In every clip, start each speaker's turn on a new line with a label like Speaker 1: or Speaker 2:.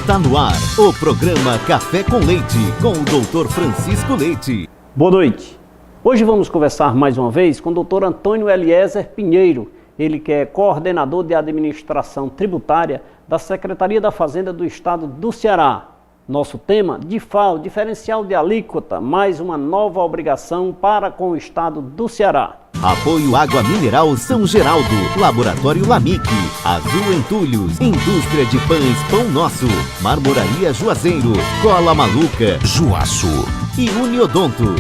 Speaker 1: Está no ar o programa Café com Leite, com o Dr. Francisco Leite.
Speaker 2: Boa noite. Hoje vamos conversar mais uma vez com o Dr. Antônio Eliezer Pinheiro, ele que é coordenador de administração tributária da Secretaria da Fazenda do Estado do Ceará. Nosso tema, DIFAL, diferencial de alíquota, mais uma nova obrigação para com o Estado do Ceará.
Speaker 1: Apoio Água Mineral São Geraldo, Laboratório Lamic, Azul Entulhos, Indústria de Pães Pão Nosso, Marmoraria Juazeiro, Cola Maluca, Juaço e Uniodonto.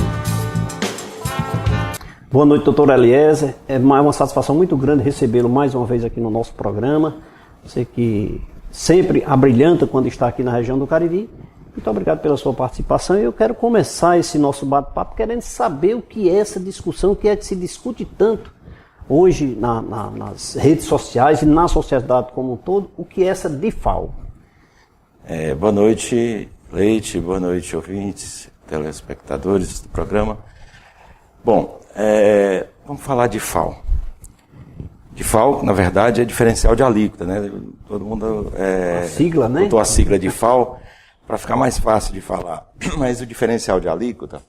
Speaker 2: Boa noite, doutor Eliezer. É uma satisfação muito grande recebê-lo mais uma vez aqui no nosso programa. Você que sempre abrilhanta quando está aqui na região do Cariri. Muito obrigado pela sua participação. Eu quero começar esse nosso bate-papo querendo saber o que é essa discussão, o que é que se discute tanto hoje nas redes sociais e na sociedade como um todo, o que é essa DIFAL.
Speaker 3: Boa noite, Leite, boa noite, ouvintes, telespectadores do programa. Bom, vamos falar de DIFAL. DIFAL, na verdade, é diferencial de alíquota, né? Todo mundo
Speaker 2: a sigla, né?
Speaker 3: botou a sigla DIFAL para ficar mais fácil de falar. Mas o diferencial de alíquota,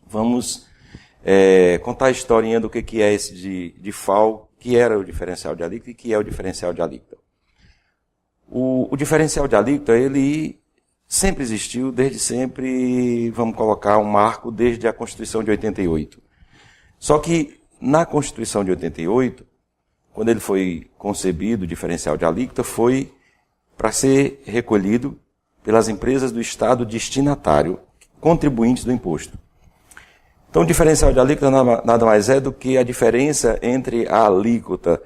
Speaker 3: vamos contar a historinha do que é esse de DIFAL, que era o diferencial de alíquota e que é o diferencial de alíquota. O diferencial de alíquota, ele sempre existiu, desde sempre, vamos colocar um marco desde a Constituição de 88. Só que na Constituição de 88, quando ele foi concebido, o diferencial de alíquota foi para ser recolhido pelas empresas do Estado destinatário, contribuintes do imposto. Então, o diferencial de alíquota nada mais é do que a diferença entre a alíquota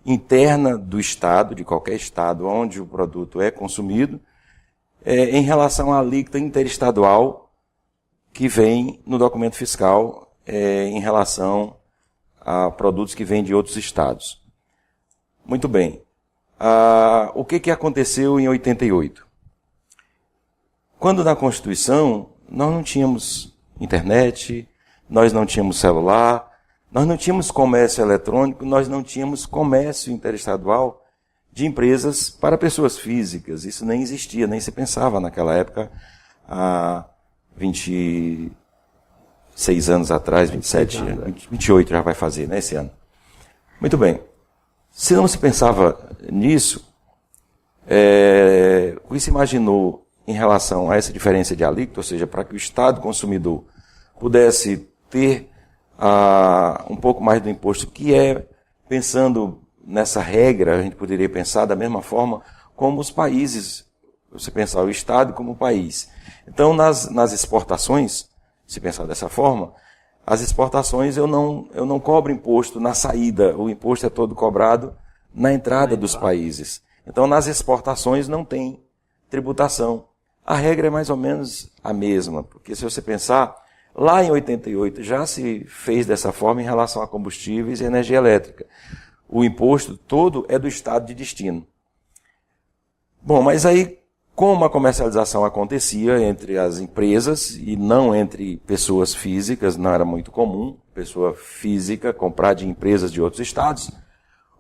Speaker 3: interna do Estado, de qualquer Estado onde o produto é consumido, em relação à alíquota interestadual que vem no documento fiscal em relação a produtos que vêm de outros estados. Muito bem. O que aconteceu em 88? Quando na Constituição nós não tínhamos internet, nós não tínhamos celular, nós não tínhamos comércio eletrônico, nós não tínhamos comércio interestadual de empresas para pessoas físicas. Isso nem existia, nem se pensava naquela época, há 26 anos atrás, 27, 28 já vai fazer, né, esse ano. Muito bem. Se não se pensava nisso, o que se imaginou em relação a essa diferença de alíquota, ou seja, para que o Estado consumidor pudesse ter um pouco mais do imposto, que pensando nessa regra, a gente poderia pensar da mesma forma como os países, você pensar o Estado como país. Então, nas exportações, se pensar dessa forma, as exportações eu não cobro imposto na saída, o imposto é todo cobrado na entrada dos países. Então, nas exportações não tem tributação. A regra é mais ou menos a mesma, porque se você pensar, lá em 88 já se fez dessa forma em relação a combustíveis e energia elétrica. O imposto todo é do estado de destino. Bom, mas aí, como a comercialização acontecia entre as empresas e não entre pessoas físicas, não era muito comum pessoa física comprar de empresas de outros estados,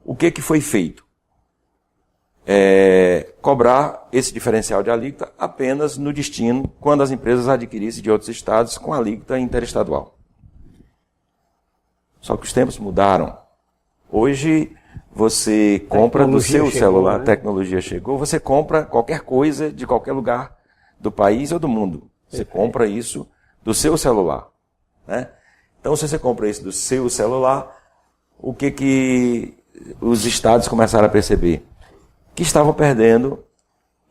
Speaker 3: o que foi feito? Cobrar esse diferencial de alíquota apenas no destino, quando as empresas adquirissem de outros estados com alíquota interestadual. Só que os tempos mudaram. Hoje você compra do seu celular, a tecnologia chegou, você compra qualquer coisa de qualquer lugar do país ou do mundo. Você compra isso do seu celular, né? Então, se você compra isso do seu celular, o que os estados começaram a perceber? Que estavam perdendo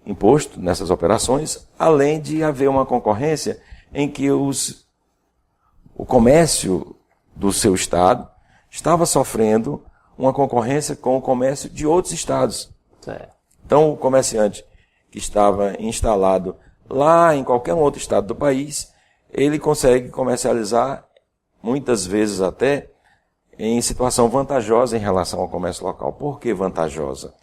Speaker 3: imposto nessas operações, além de haver uma concorrência em que o comércio do seu estado estava sofrendo uma concorrência com o comércio de outros estados.
Speaker 2: Certo.
Speaker 3: Então, o comerciante que estava instalado lá em qualquer outro estado do país, ele consegue comercializar, muitas vezes até, em situação vantajosa em relação ao comércio local. Por que vantajosa?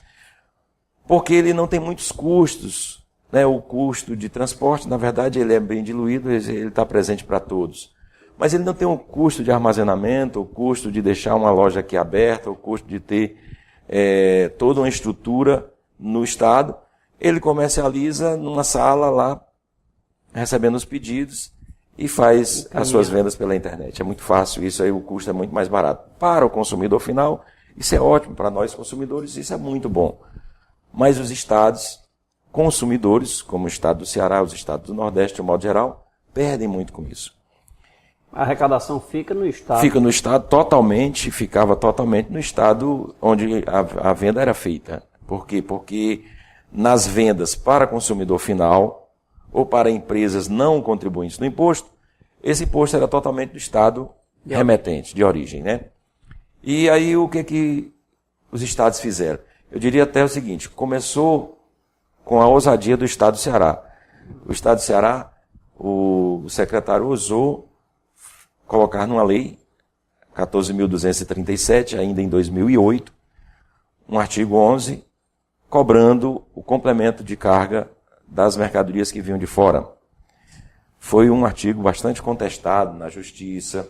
Speaker 3: Porque ele não tem muitos custos, né? O custo de transporte, na verdade, ele é bem diluído, ele está presente para todos. Mas ele não tem o custo de armazenamento, o custo de deixar uma loja aqui aberta, o custo de ter toda uma estrutura no estado. ele comercializa numa sala lá, recebendo os pedidos e faz as suas vendas pela internet. É muito fácil, isso aí o custo é muito mais barato. Para o consumidor final, isso é ótimo, para nós consumidores isso é muito bom. Mas os estados consumidores, como o estado do Ceará, os estados do Nordeste, de um modo geral, perdem muito com isso.
Speaker 2: A arrecadação fica no estado.
Speaker 3: Fica no estado totalmente, ficava totalmente no estado onde a venda era feita. Por quê? Porque nas vendas para consumidor final ou para empresas não contribuintes no imposto, esse imposto era totalmente do estado remetente, de origem, né? E aí o que os estados fizeram? Eu diria até o seguinte, começou com a ousadia do estado do Ceará. O estado do Ceará, o secretário ousou colocar numa lei, 14.237, ainda em 2008, um artigo 11, cobrando o complemento de carga das mercadorias que vinham de fora. Foi um artigo bastante contestado na justiça.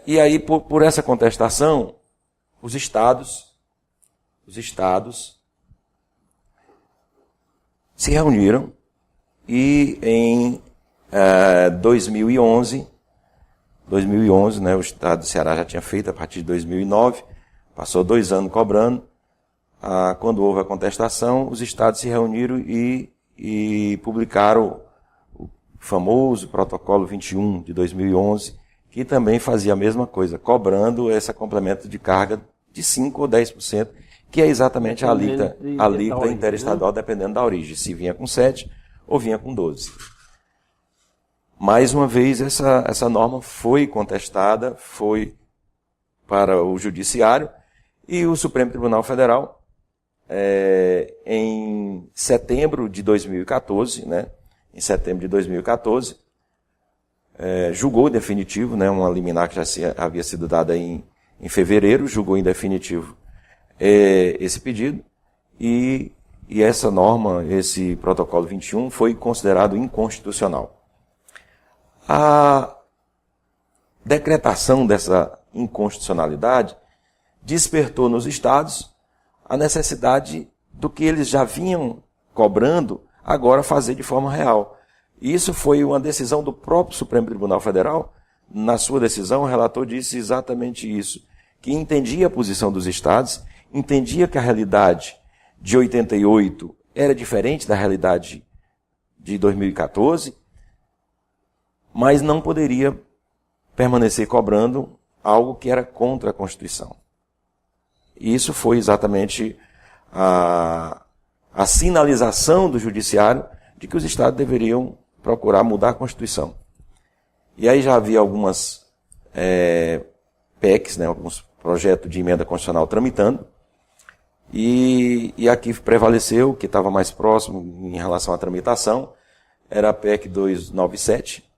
Speaker 3: E aí, por essa contestação, os estados se reuniram e em 2011, né, o estado do Ceará já tinha feito a partir de 2009, passou 2 anos cobrando. Quando houve a contestação, os estados se reuniram e publicaram o famoso protocolo 21 de 2011, que também fazia a mesma coisa, cobrando esse complemento de carga de 5% ou 10%, que é exatamente a alíquota interestadual, dependendo da origem, se vinha com 7% ou vinha com 12%. Mais uma vez, essa norma foi contestada, foi para o Judiciário, e o Supremo Tribunal Federal, em setembro de 2014, né, julgou em definitivo, né, uma liminar que já havia sido dada em fevereiro, julgou em definitivo esse pedido, e essa norma, esse protocolo 21, foi considerado inconstitucional. A decretação dessa inconstitucionalidade despertou nos estados a necessidade do que eles já vinham cobrando, agora fazer de forma real. E isso foi uma decisão do próprio Supremo Tribunal Federal. Na sua decisão, o relator disse exatamente isso, que entendia a posição dos estados, entendia que a realidade de 88 era diferente da realidade de 2014, mas não poderia permanecer cobrando algo que era contra a Constituição. E isso foi exatamente a sinalização do Judiciário de que os estados deveriam procurar mudar a Constituição. E aí já havia algumas PECs, né, alguns projetos de emenda constitucional tramitando, e aqui prevaleceu, que estava mais próximo em relação à tramitação, era a PEC 297,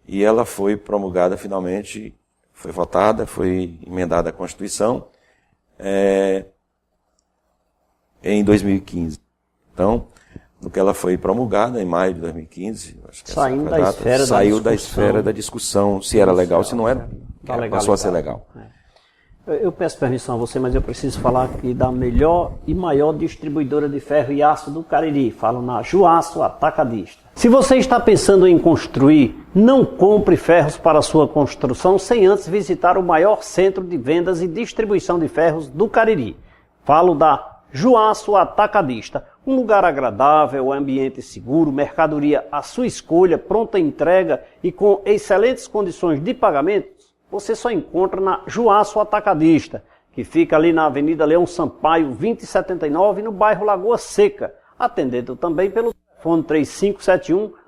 Speaker 3: e ela foi promulgada finalmente, foi votada, foi emendada à Constituição em 2015. Então, no que ela foi promulgada, em maio de 2015, acho que saiu da esfera da discussão, se era legal, se não era, passou a ser legal.
Speaker 2: Eu peço permissão a você, mas eu preciso falar aqui da melhor e maior distribuidora de ferro e aço do Cariri. Falo na Juaço Atacadista. Se você está pensando em construir, não compre ferros para sua construção sem antes visitar o maior centro de vendas e distribuição de ferros do Cariri. Falo da Juaço Atacadista. Um lugar agradável, ambiente seguro, mercadoria à sua escolha, pronta entrega e com excelentes condições de pagamento, você só encontra na Juaço Atacadista, que fica ali na Avenida Leão Sampaio, 2079, no bairro Lagoa Seca, atendendo também pelo telefone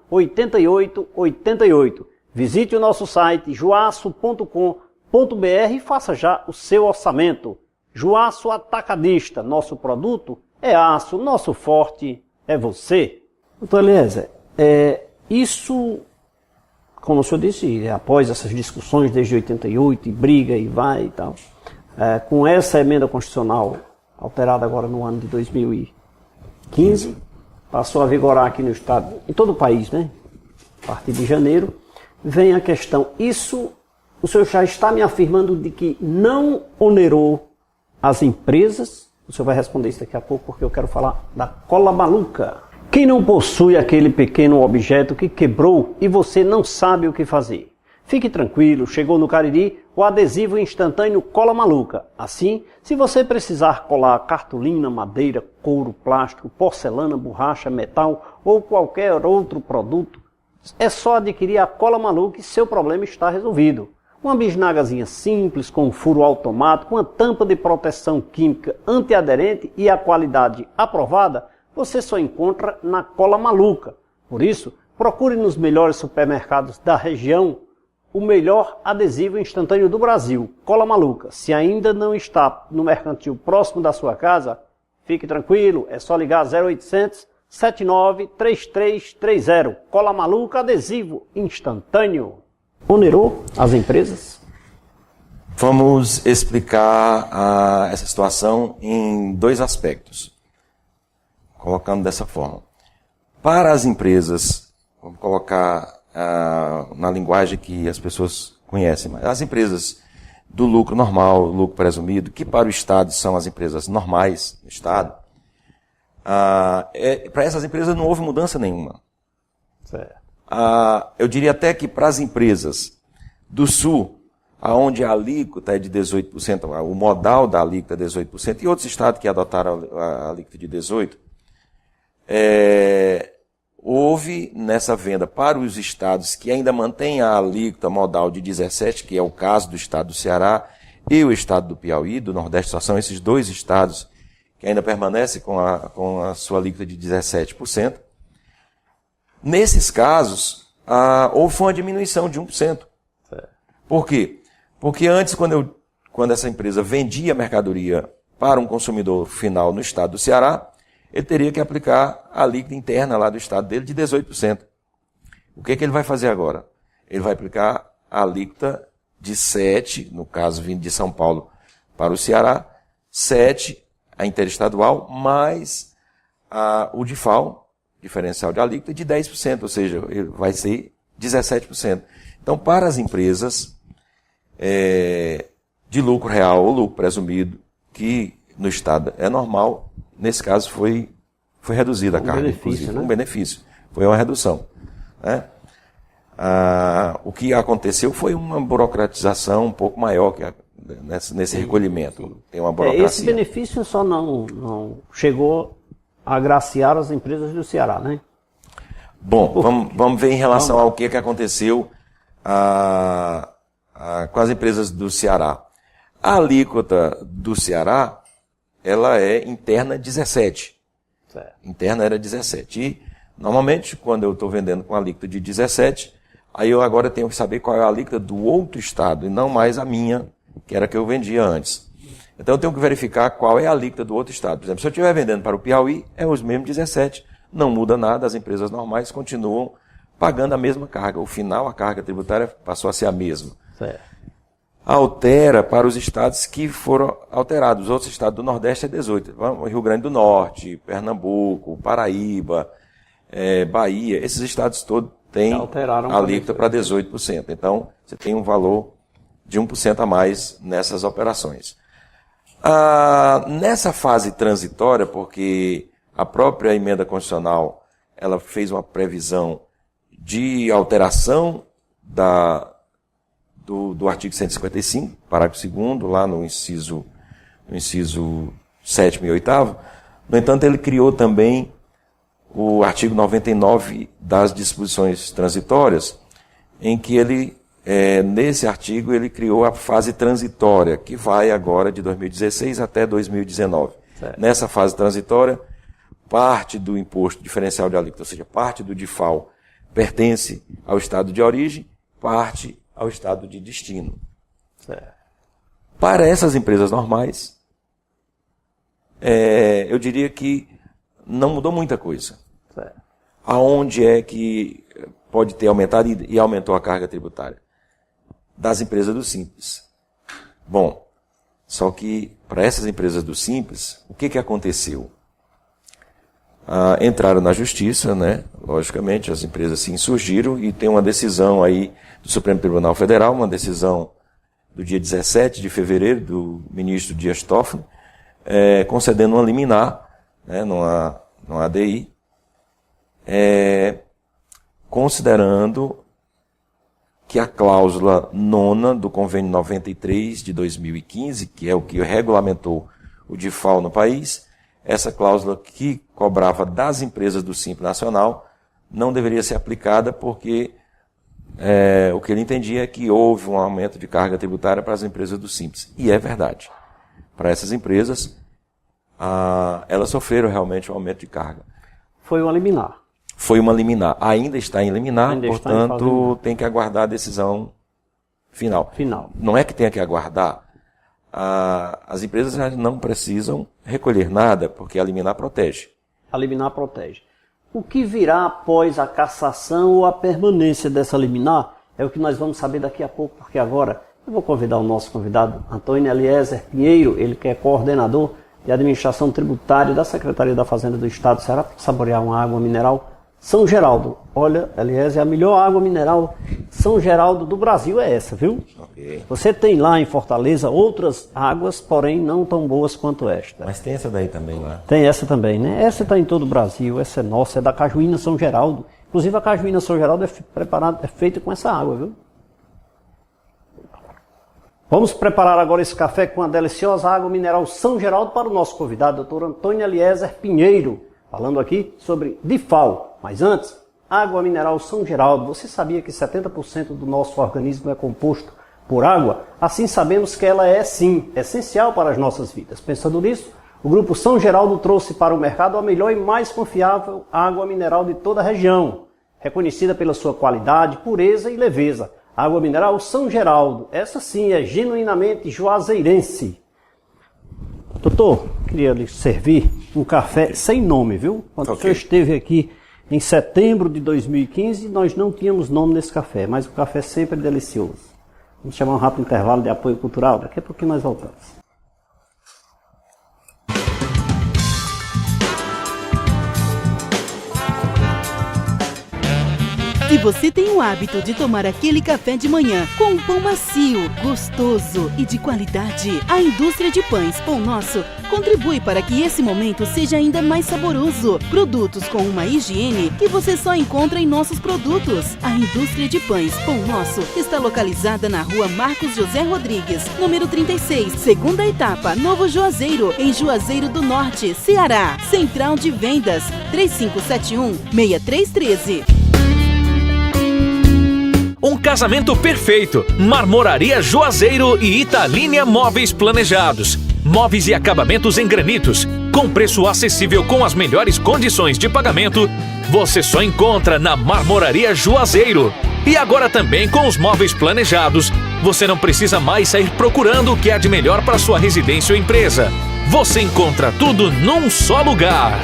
Speaker 2: 3571-8888. Visite o nosso site juaço.com.br e faça já o seu orçamento. Juaço Atacadista, nosso produto é aço, nosso forte é você. Doutor Eliezer, isso, como o senhor disse, após essas discussões desde 88, e briga e vai e tal, com essa emenda constitucional alterada agora no ano de 2015, passou a vigorar aqui no estado, em todo o país, né? A partir de janeiro, vem a questão, isso o senhor já está me afirmando de que não onerou as empresas O senhor vai responder isso daqui a pouco, porque eu quero falar da cola maluca. Quem não possui aquele pequeno objeto que quebrou e você não sabe o que fazer? Fique tranquilo, chegou no Cariri o adesivo instantâneo Cola Maluca. Assim, se você precisar colar cartolina, madeira, couro, plástico, porcelana, borracha, metal ou qualquer outro produto, é só adquirir a Cola Maluca e seu problema está resolvido. Uma bisnagazinha simples, com um furo automático, uma tampa de proteção química antiaderente e a qualidade aprovada, você só encontra na Cola Maluca. Por isso, procure nos melhores supermercados da região o melhor adesivo instantâneo do Brasil, Cola Maluca. Se ainda não está no mercantil próximo da sua casa, fique tranquilo, é só ligar 0800 79 3330. Cola Maluca, adesivo instantâneo. Onerou as empresas?
Speaker 3: Vamos explicar essa situação em dois aspectos, colocando dessa forma. Para as empresas, vamos colocar na linguagem que as pessoas conhecem, mas as empresas do lucro normal, lucro presumido, que para o Estado são as empresas normais do Estado, para essas empresas não houve mudança nenhuma.
Speaker 2: Certo.
Speaker 3: Eu diria até que para as empresas do Sul, onde a alíquota é de 18%, o modal da alíquota é 18%, e outros estados que adotaram a alíquota de 18%, houve nessa venda para os estados que ainda mantêm a alíquota modal de 17%, que é o caso do estado do Ceará e o estado do Piauí, do Nordeste, só são esses dois estados que ainda permanecem com a sua alíquota de 17%. Nesses casos, houve uma diminuição de 1%. Por quê? Porque antes, quando essa empresa vendia mercadoria para um consumidor final no estado do Ceará, ele teria que aplicar a alíquota interna lá do estado dele de 18%. O que ele vai fazer agora? Ele vai aplicar a alíquota de 7%, no caso vindo de São Paulo para o Ceará, 7%, a interestadual, mais o DIFAL, diferencial de alíquota, de 10%, ou seja, ele vai ser 17%. Então, para as empresas de lucro real ou lucro presumido, que no estado é normal, nesse caso foi reduzida a carga, inclusive, né? Um benefício, foi uma redução. Né? O que aconteceu foi uma burocratização um pouco maior que nesse recolhimento. Tem uma burocracia.
Speaker 2: Esse benefício só não chegou a agraciar as empresas do Ceará, né?
Speaker 3: Bom, vamos ver em relação ao que aconteceu com as empresas do Ceará. A alíquota do Ceará, ela é interna 17.
Speaker 2: Certo.
Speaker 3: Interna era 17. E, normalmente, quando eu estou vendendo com a alíquota de 17, aí eu agora tenho que saber qual é a alíquota do outro estado, e não mais a minha, que era a que eu vendia antes. Então, eu tenho que verificar qual é a alíquota do outro estado. Por exemplo, se eu estiver vendendo para o Piauí, é os mesmos 17. Não muda nada, as empresas normais continuam pagando a mesma carga. Ao final, a carga tributária passou a ser a mesma.
Speaker 2: Certo.
Speaker 3: Altera para os estados que foram alterados. Os outros estados do Nordeste é 18%. Rio Grande do Norte, Pernambuco, Paraíba, Bahia, esses estados todos têm alíquota para 18%. Então, você tem um valor de 1% a mais nessas operações. Nessa fase transitória, porque a própria emenda constitucional ela fez uma previsão de alteração do artigo 155, parágrafo 2º, lá no inciso 7º e 8º. No entanto, ele criou também o artigo 99 das disposições transitórias, em que ele, nesse artigo, ele criou a fase transitória, que vai agora de 2016 até 2019. Certo. Nessa fase transitória, parte do imposto diferencial de alíquota, ou seja, parte do DIFAL, pertence ao estado de origem, parte ao estado de destino. Certo. Para essas empresas normais, eu diria que não mudou muita coisa. Certo. Aonde é que pode ter aumentado e aumentou a carga tributária? Das empresas do Simples. Bom, só que para essas empresas do Simples, o que aconteceu? Entraram na justiça, né? Logicamente, as empresas se insurgiram e tem uma decisão aí do Supremo Tribunal Federal, uma decisão do dia 17 de fevereiro do ministro Dias Toffoli, concedendo uma liminar, né, numa ADI, considerando que a cláusula 9ª do Convênio 93 de 2015, que é o que regulamentou o DIFAL no país, essa cláusula que cobrava das empresas do Simples Nacional não deveria ser aplicada porque o que ele entendia é que houve um aumento de carga tributária para as empresas do Simples. E é verdade. Para essas empresas, elas sofreram realmente um aumento de carga.
Speaker 2: Foi uma liminar.
Speaker 3: Foi uma liminar. Ainda está em liminar, portanto, tem que aguardar a decisão final. Não é que tenha que aguardar. As empresas não precisam recolher nada, porque a liminar protege.
Speaker 2: A liminar protege. O que virá após a cassação ou a permanência dessa liminar é o que nós vamos saber daqui a pouco, porque agora eu vou convidar o nosso convidado, Antônio Eliezer Pinheiro, ele que é coordenador de administração tributária da Secretaria da Fazenda do Estado do Ceará, para saborear uma água mineral São Geraldo. Olha, Eliezer, a melhor água mineral São Geraldo do Brasil é essa, viu?
Speaker 3: Okay.
Speaker 2: Você tem lá em Fortaleza outras águas, porém não tão boas quanto esta.
Speaker 3: Mas tem essa daí também lá.
Speaker 2: Tem essa também, né? Essa está em todo o Brasil, essa é nossa, é da Cajuína São Geraldo. Inclusive a Cajuína São Geraldo é feita com essa água, viu? Vamos preparar agora esse café com a deliciosa água mineral São Geraldo para o nosso convidado, Dr. Antônio Eliezer Pinheiro, falando aqui sobre DIFAL. Mas antes, água mineral São Geraldo. Você sabia que 70% do nosso organismo é composto por água? Assim sabemos que ela é, sim, essencial para as nossas vidas. Pensando nisso, o Grupo São Geraldo trouxe para o mercado a melhor e mais confiável água mineral de toda a região, reconhecida pela sua qualidade, pureza e leveza. Água mineral São Geraldo, essa sim é genuinamente juazeirense. Doutor, queria lhe servir um café sem nome, viu? Quando o senhor esteve aqui em setembro de 2015, nós não tínhamos nome nesse café, mas o café sempre é delicioso. Vamos chamar um rápido intervalo de apoio cultural, daqui a pouquinho nós voltamos.
Speaker 4: Se você tem o hábito de tomar aquele café de manhã com um pão macio, gostoso e de qualidade, a indústria de pães Pão Nosso contribui para que esse momento seja ainda mais saboroso. Produtos com uma higiene que você só encontra em nossos produtos. A indústria de pães Pão Nosso está localizada na rua Marcos José Rodrigues, número 36, segunda etapa, Novo Juazeiro, em Juazeiro do Norte, Ceará. Central de Vendas, 3571-6313.
Speaker 5: Um casamento perfeito. Marmoraria Juazeiro e Italínia Móveis Planejados. Móveis e acabamentos em granitos. Com preço acessível com as melhores condições de pagamento. Você só encontra na Marmoraria Juazeiro. E agora também com os móveis planejados. Você não precisa mais sair procurando o que há de melhor para sua residência ou empresa. Você encontra tudo num só lugar.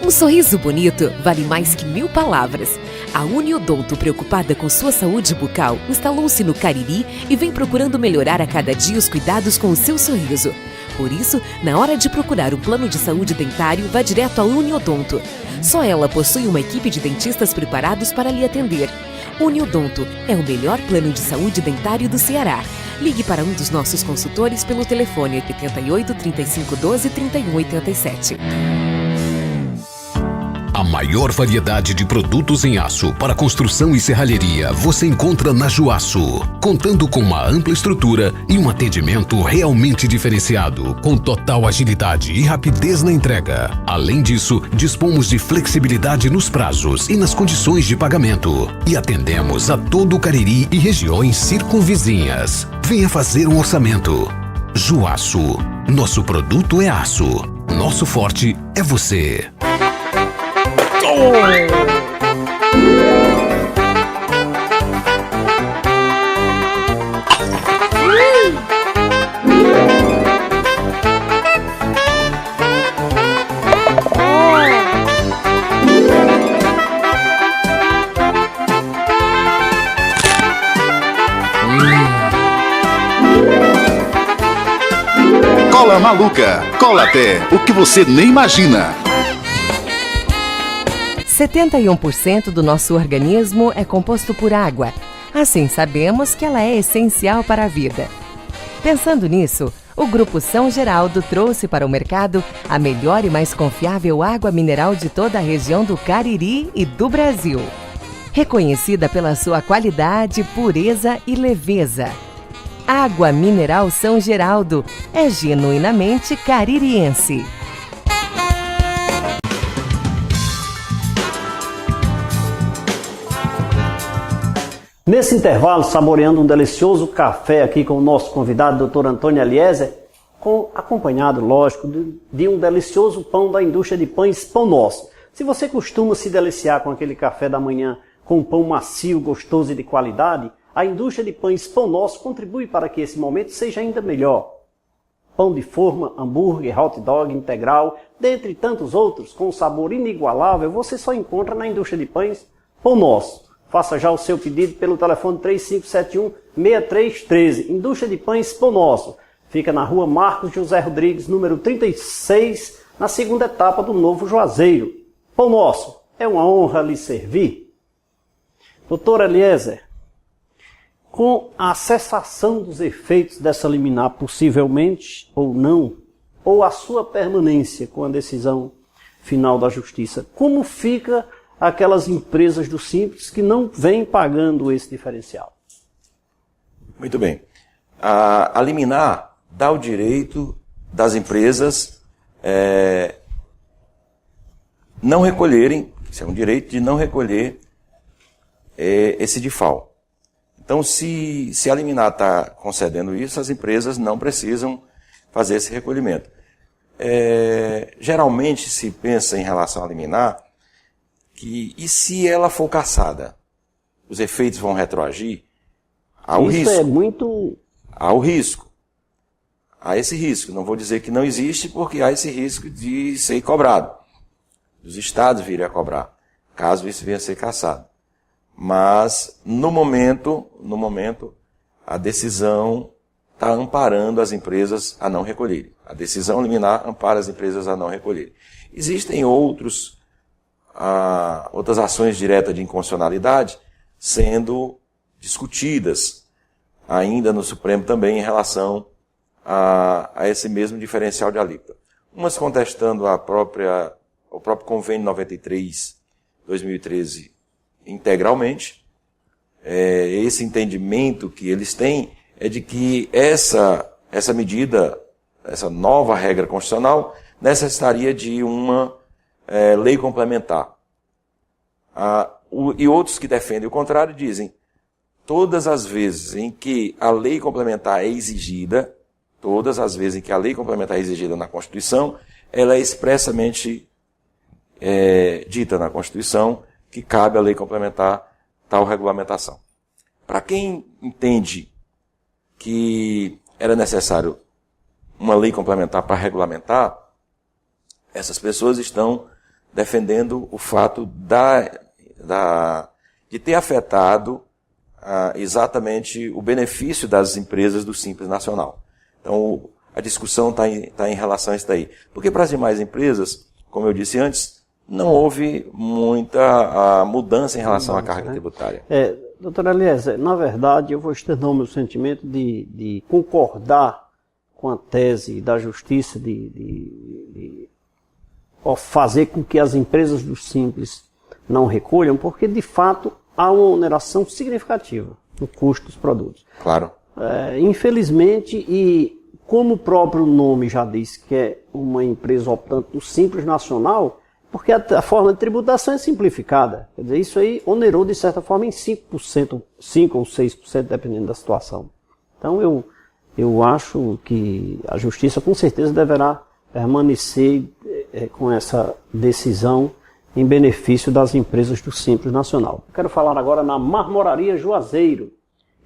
Speaker 6: Um sorriso bonito vale mais que 1000 palavras. A Uniodonto, preocupada com sua saúde bucal, instalou-se no Cariri e vem procurando melhorar a cada dia os cuidados com o seu sorriso. Por isso, na hora de procurar um plano de saúde dentário, vá direto à Uniodonto. Só ela possui uma equipe de dentistas preparados para lhe atender. Uniodonto é o melhor plano de saúde dentário do Ceará. Ligue para um dos nossos consultores pelo telefone 88 35 12 31 87.
Speaker 7: A maior variedade de produtos em aço para construção e serralheria você encontra na Juaço, contando com uma ampla estrutura e um atendimento realmente diferenciado, com total agilidade e rapidez na entrega. Além disso, dispomos de flexibilidade nos prazos e nas condições de pagamento. E atendemos a todo o Cariri e regiões circunvizinhas. Venha fazer um orçamento. Juaço. Nosso produto é aço. Nosso forte é você.
Speaker 8: Cola Maluca. Cola até o que você nem imagina.
Speaker 9: 71% do nosso organismo é composto por água. Assim, sabemos que ela é essencial para a vida. Pensando nisso, o Grupo São Geraldo trouxe para o mercado a melhor e mais confiável água mineral de toda a região do Cariri e do Brasil. Reconhecida pela sua qualidade, pureza e leveza. Água Mineral São Geraldo é genuinamente caririense.
Speaker 2: Nesse intervalo, saboreando um delicioso café aqui com o nosso convidado, Dr. Antônio Eliezer, acompanhado, lógico, de um delicioso pão da indústria de pães Pão Nosso. Se você costuma se deliciar com aquele café da manhã com um pão macio, gostoso e de qualidade, a indústria de pães Pão Nosso contribui para que esse momento seja ainda melhor. Pão de forma, hambúrguer, hot dog integral, dentre tantos outros, com um sabor inigualável, você só encontra na indústria de pães Pão Nosso. Faça já o seu pedido pelo telefone 3571-6313. Indústria de Pães Pão Nosso. Fica na rua Marcos José Rodrigues, número 36, na segunda etapa do Novo Juazeiro. Pão Nosso, é uma honra lhe servir. Doutor Eliezer, com a cessação dos efeitos dessa liminar, possivelmente ou não, ou a sua permanência com a decisão final da Justiça, como fica aquelas empresas do Simples que não vêm pagando esse diferencial?
Speaker 3: Muito bem. A liminar dá o direito das empresas não recolherem, isso é um direito de não recolher esse DIFAL. Então, se a liminar está concedendo isso, as empresas não precisam fazer esse recolhimento. Geralmente se pensa em relação à liminar, e se ela for cassada, os efeitos vão retroagir? Há o risco.
Speaker 2: Isso é muito...
Speaker 3: Há o risco. Há esse risco. Não vou dizer que não existe, porque há esse risco de ser cobrado. Os estados virem a cobrar, caso isso venha a ser cassado. Mas, no momento, a decisão está amparando as empresas a não recolherem. A decisão liminar ampara as empresas a não recolherem. Existem outras ações diretas de inconstitucionalidade sendo discutidas ainda no Supremo também em relação a esse mesmo diferencial de alíquota. Umas contestando o próprio Convênio 93/2013 integralmente. Esse entendimento que eles têm é de que essa medida, essa nova regra constitucional, necessitaria de uma lei complementar. E outros que defendem o contrário dizem: todas as vezes em que a lei complementar é exigida, na Constituição, ela é expressamente dita na Constituição que cabe a lei complementar tal regulamentação. Para quem entende que era necessário uma lei complementar para regulamentar, essas pessoas estão defendendo o fato de ter afetado exatamente o benefício das empresas do Simples Nacional. Então, a discussão está em relação a isso daí. Porque para as demais empresas, como eu disse antes, não houve muita mudança em relação à carga tributária.
Speaker 2: Doutor Eliezer, na verdade, eu vou externar o meu sentimento de concordar com a tese da Justiça de fazer com que as empresas do Simples não recolham, porque, de fato, há uma oneração significativa no custo dos produtos.
Speaker 3: Claro.
Speaker 2: Infelizmente, e como o próprio nome já diz que é uma empresa optante do Simples Nacional, porque a forma de tributação é simplificada. Quer dizer, isso aí onerou, de certa forma, em 5%, 5% ou 6%, dependendo da situação. Então, eu acho que a Justiça, com certeza, deverá permanecer com essa decisão em benefício das empresas do Simples Nacional. Eu quero falar agora na Marmoraria Juazeiro.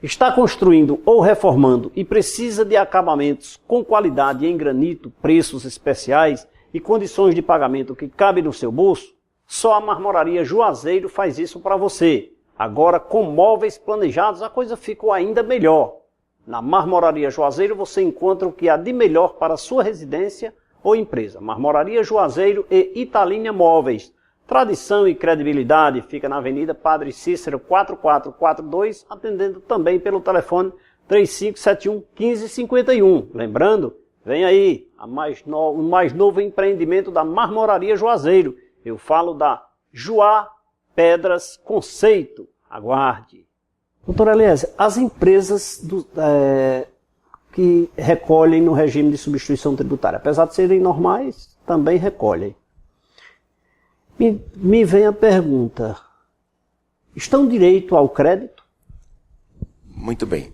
Speaker 2: Está construindo ou reformando e precisa de acabamentos com qualidade em granito, preços especiais e condições de pagamento que cabem no seu bolso? Só a Marmoraria Juazeiro faz isso para você. Agora, com móveis planejados, a coisa ficou ainda melhor. Na Marmoraria Juazeiro você encontra o que há de melhor para a sua residência ou empresa. Marmoraria Juazeiro e Italínia Móveis. Tradição e credibilidade. Fica na Avenida Padre Cícero 4442, atendendo também pelo telefone 3571-1551. Lembrando, vem aí o mais novo empreendimento da Marmoraria Juazeiro. Eu falo da Juá Pedras Conceito. Aguarde. Doutor Eliezer, as empresas que recolhem no regime de substituição tributária, apesar de serem normais, também recolhem. Me vem a pergunta, estão direito ao crédito?
Speaker 3: Muito bem.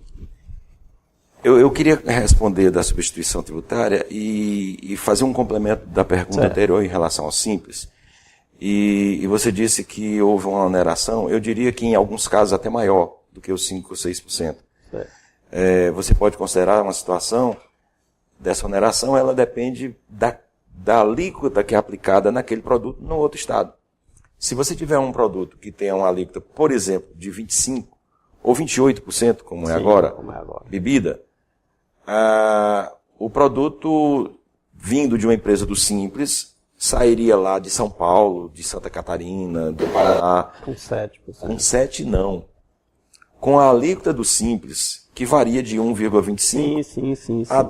Speaker 3: Eu queria responder da substituição tributária e fazer um complemento da pergunta anterior em relação ao Simples. E você disse que houve uma oneração, eu diria que em alguns casos até maior do que os 5% ou 6%. Você pode considerar uma situação dessa oneração, ela depende da alíquota que é aplicada naquele produto no outro estado. Se você tiver um produto que tenha uma alíquota, por exemplo, de 25% ou 28%, como é agora, bebida, o produto vindo de uma empresa do Simples sairia lá de São Paulo, de Santa Catarina, do Paraná.
Speaker 2: Com 7%.
Speaker 3: Com 7% não. Com a alíquota do Simples, que varia de 1,25% a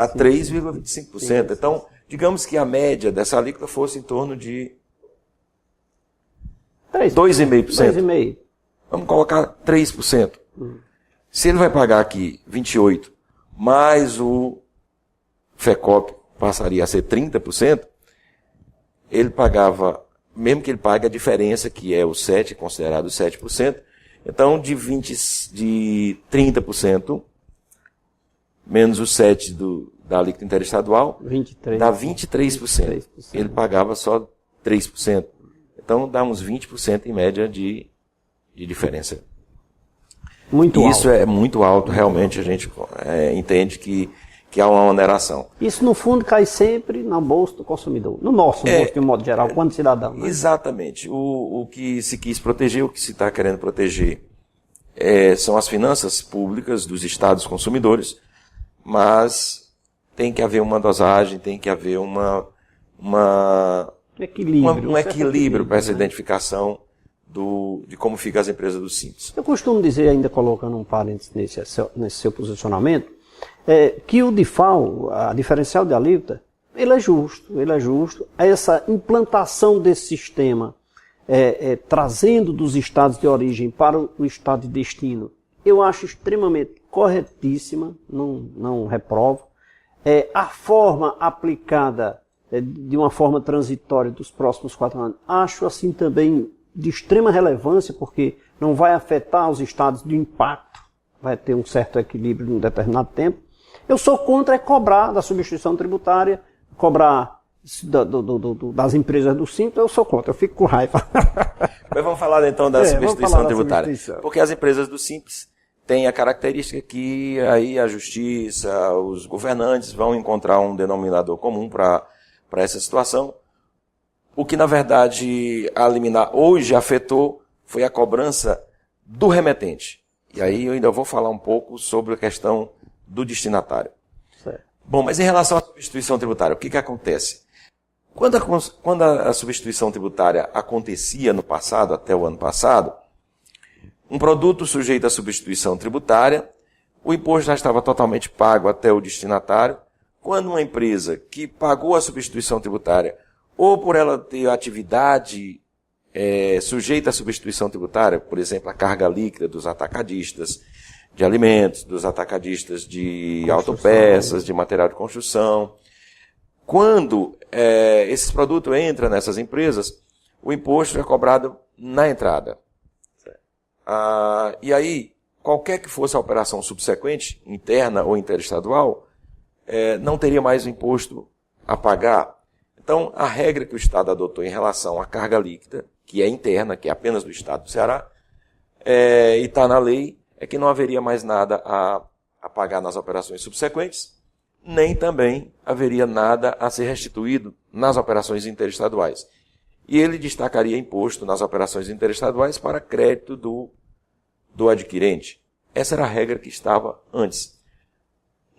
Speaker 3: 3,25%. Então, digamos que a média dessa alíquota fosse em torno de 2,5%.
Speaker 2: 2,5%.
Speaker 3: Vamos colocar 3%. Se ele vai pagar aqui 28%, mais o FECOP passaria a ser 30%, ele pagava, mesmo que ele pague a diferença, que é o 7%, considerado 7%, então de 30%, menos o 7% da alíquota interestadual,
Speaker 2: 23%.
Speaker 3: Dá 23%. Ele pagava só 3%. Então dá uns 20% em média de diferença. Isso é muito alto, realmente a gente entende que há uma oneração.
Speaker 2: Isso, no fundo, cai sempre no bolso do consumidor, no nosso bolso, de um modo geral, quando cidadão. Né?
Speaker 3: Exatamente. O que se quis proteger, o que se está querendo proteger, são as finanças públicas dos estados consumidores, mas tem que haver uma dosagem, tem que haver um equilíbrio para essa identificação de como ficam as empresas do Simples.
Speaker 2: Eu costumo dizer, ainda colocando um parênteses nesse seu posicionamento, que o DIFAL, a diferencial de alíquota, ele é justo. Essa implantação desse sistema, trazendo dos estados de origem para o estado de destino, eu acho extremamente corretíssima, não reprovo. A forma aplicada de uma forma transitória dos próximos 4 anos, acho assim também de extrema relevância, porque não vai afetar os estados de impacto, vai ter um certo equilíbrio em um determinado tempo. Eu sou contra cobrar da substituição tributária, cobrar das empresas do Simples, eu sou contra, eu fico com raiva.
Speaker 3: Mas vamos falar então da substituição tributária. Porque as empresas do Simples têm a característica que aí a justiça, os governantes vão encontrar um denominador comum para essa situação. O que, na verdade, a liminar hoje afetou foi a cobrança do remetente. E aí eu ainda vou falar um pouco sobre a questão do destinatário.
Speaker 2: Certo.
Speaker 3: Bom, mas em relação à substituição tributária, o que acontece? Quando a substituição tributária acontecia no passado, até o ano passado, um produto sujeito à substituição tributária, o imposto já estava totalmente pago até o destinatário. Quando uma empresa que pagou a substituição tributária, ou por ela ter atividade sujeita à substituição tributária, por exemplo, a carga líquida dos atacadistas de alimentos, dos atacadistas de autopeças, de material de construção. Quando esses produtos entram nessas empresas, o imposto é cobrado na entrada. E aí, qualquer que fosse a operação subsequente, interna ou interestadual, não teria mais o imposto a pagar. Então, a regra que o Estado adotou em relação à carga líquida, que é interna, que é apenas do Estado do Ceará, e está na lei, é que não haveria mais nada a pagar nas operações subsequentes, nem também haveria nada a ser restituído nas operações interestaduais. E ele destacaria imposto nas operações interestaduais para crédito do adquirente. Essa era a regra que estava antes.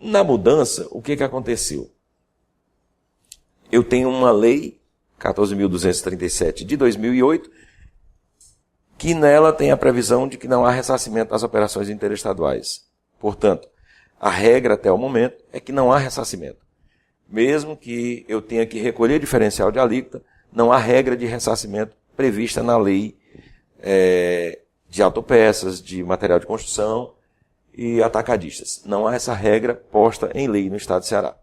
Speaker 3: Na mudança, o que aconteceu? Eu tenho uma lei, 14.237 de 2008, que nela tem a previsão de que não há ressarcimento das operações interestaduais. Portanto, a regra até o momento é que não há ressarcimento. Mesmo que eu tenha que recolher diferencial de alíquota, não há regra de ressarcimento prevista na lei de autopeças, de material de construção e atacadistas. Não há essa regra posta em lei no Estado do Ceará.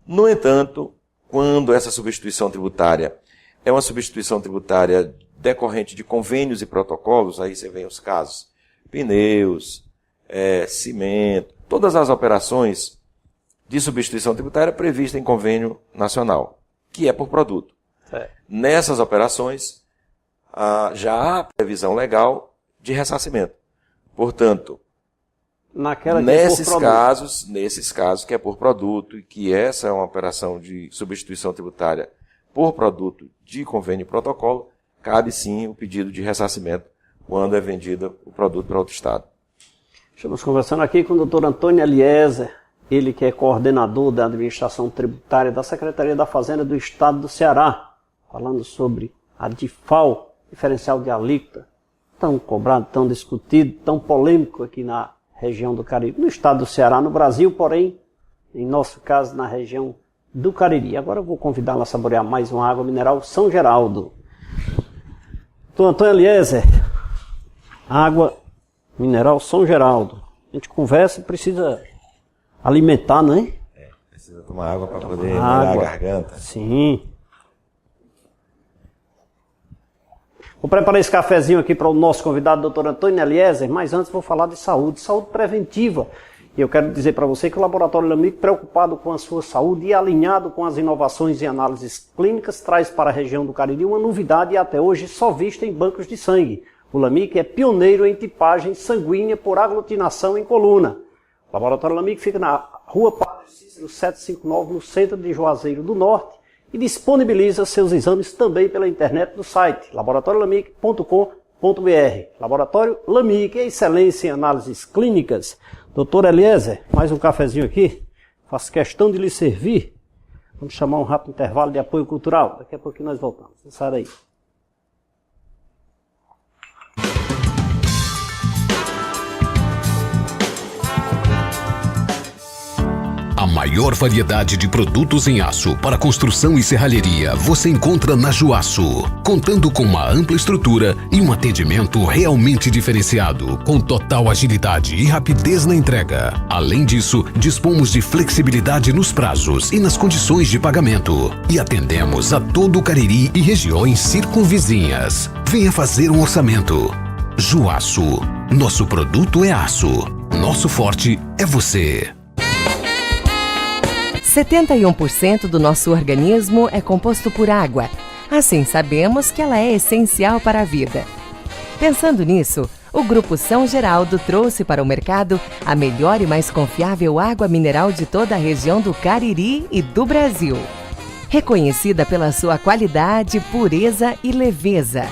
Speaker 3: No entanto, quando essa substituição tributária é uma substituição tributária decorrente de convênios e protocolos, aí você vê os casos, pneus, cimento, todas as operações de substituição tributária previstas em convênio nacional, que é por produto. Nessas operações, já há previsão legal de ressarcimento. Portanto, nesses casos que é por produto e que essa é uma operação de substituição tributária por produto de convênio e protocolo, cabe sim o pedido de ressarcimento quando é vendido o produto para outro estado.
Speaker 2: Estamos conversando aqui com o Dr. Antônio Eliezer, ele que é coordenador da administração tributária da Secretaria da Fazenda do Estado do Ceará, falando sobre a DIFAL, diferencial de alíquota, tão cobrado, tão discutido, tão polêmico aqui na região do Cariri, no estado do Ceará, no Brasil, porém, em nosso caso, na região do Cariri. Agora eu vou convidá-la a saborear mais uma água mineral São Geraldo. Então, Antônio Eliezer, água mineral São Geraldo. A gente conversa e precisa alimentar, não é?
Speaker 3: Precisa tomar água para poder molhar a garganta.
Speaker 2: Sim. Vou preparar esse cafezinho aqui para o nosso convidado, Dr. Antônio Eliezer, mas antes vou falar de saúde preventiva. E eu quero dizer para você que o Laboratório Lamic, preocupado com a sua saúde e alinhado com as inovações e análises clínicas, traz para a região do Cariri uma novidade até hoje só vista em bancos de sangue. O Lamic é pioneiro em tipagem sanguínea por aglutinação em coluna. O Laboratório Lamic fica na Rua Padre Cícero 759, no centro de Juazeiro do Norte, e disponibiliza seus exames também pela internet no site laboratoriolamic.com.br. Laboratório Lamic, excelência em análises clínicas. Doutor Eliezer, mais um cafezinho aqui. Faço questão de lhe servir. Vamos chamar um rápido intervalo de apoio cultural. Daqui a pouquinho nós voltamos. Não sai daí.
Speaker 7: A maior variedade de produtos em aço para construção e serralheria você encontra na Juaço, contando com uma ampla estrutura e um atendimento realmente diferenciado, com total agilidade e rapidez na entrega. Além disso, dispomos de flexibilidade nos prazos e nas condições de pagamento e atendemos a todo o Cariri e regiões circunvizinhas. Venha fazer um orçamento. Juaço, nosso produto é aço, nosso forte é você.
Speaker 9: 71% do nosso organismo é composto por água. Assim, sabemos que ela é essencial para a vida. Pensando nisso, o Grupo São Geraldo trouxe para o mercado a melhor e mais confiável água mineral de toda a região do Cariri e do Brasil. Reconhecida pela sua qualidade, pureza e leveza.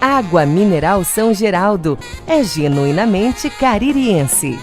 Speaker 9: Água mineral São Geraldo é genuinamente caririense.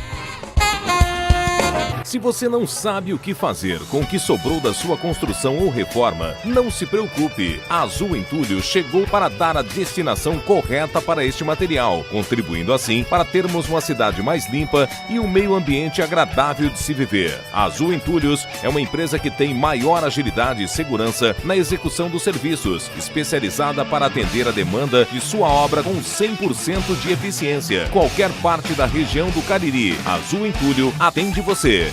Speaker 10: Se você não sabe o que fazer com o que sobrou da sua construção ou reforma, não se preocupe. A Azul Entulhos chegou para dar a destinação correta para este material, contribuindo assim para termos uma cidade mais limpa e um meio ambiente agradável de se viver. A Azul Entulhos é uma empresa que tem maior agilidade e segurança na execução dos serviços, especializada para atender a demanda de sua obra com 100% de eficiência. Qualquer parte da região do Cariri, a Azul Entulho atende você.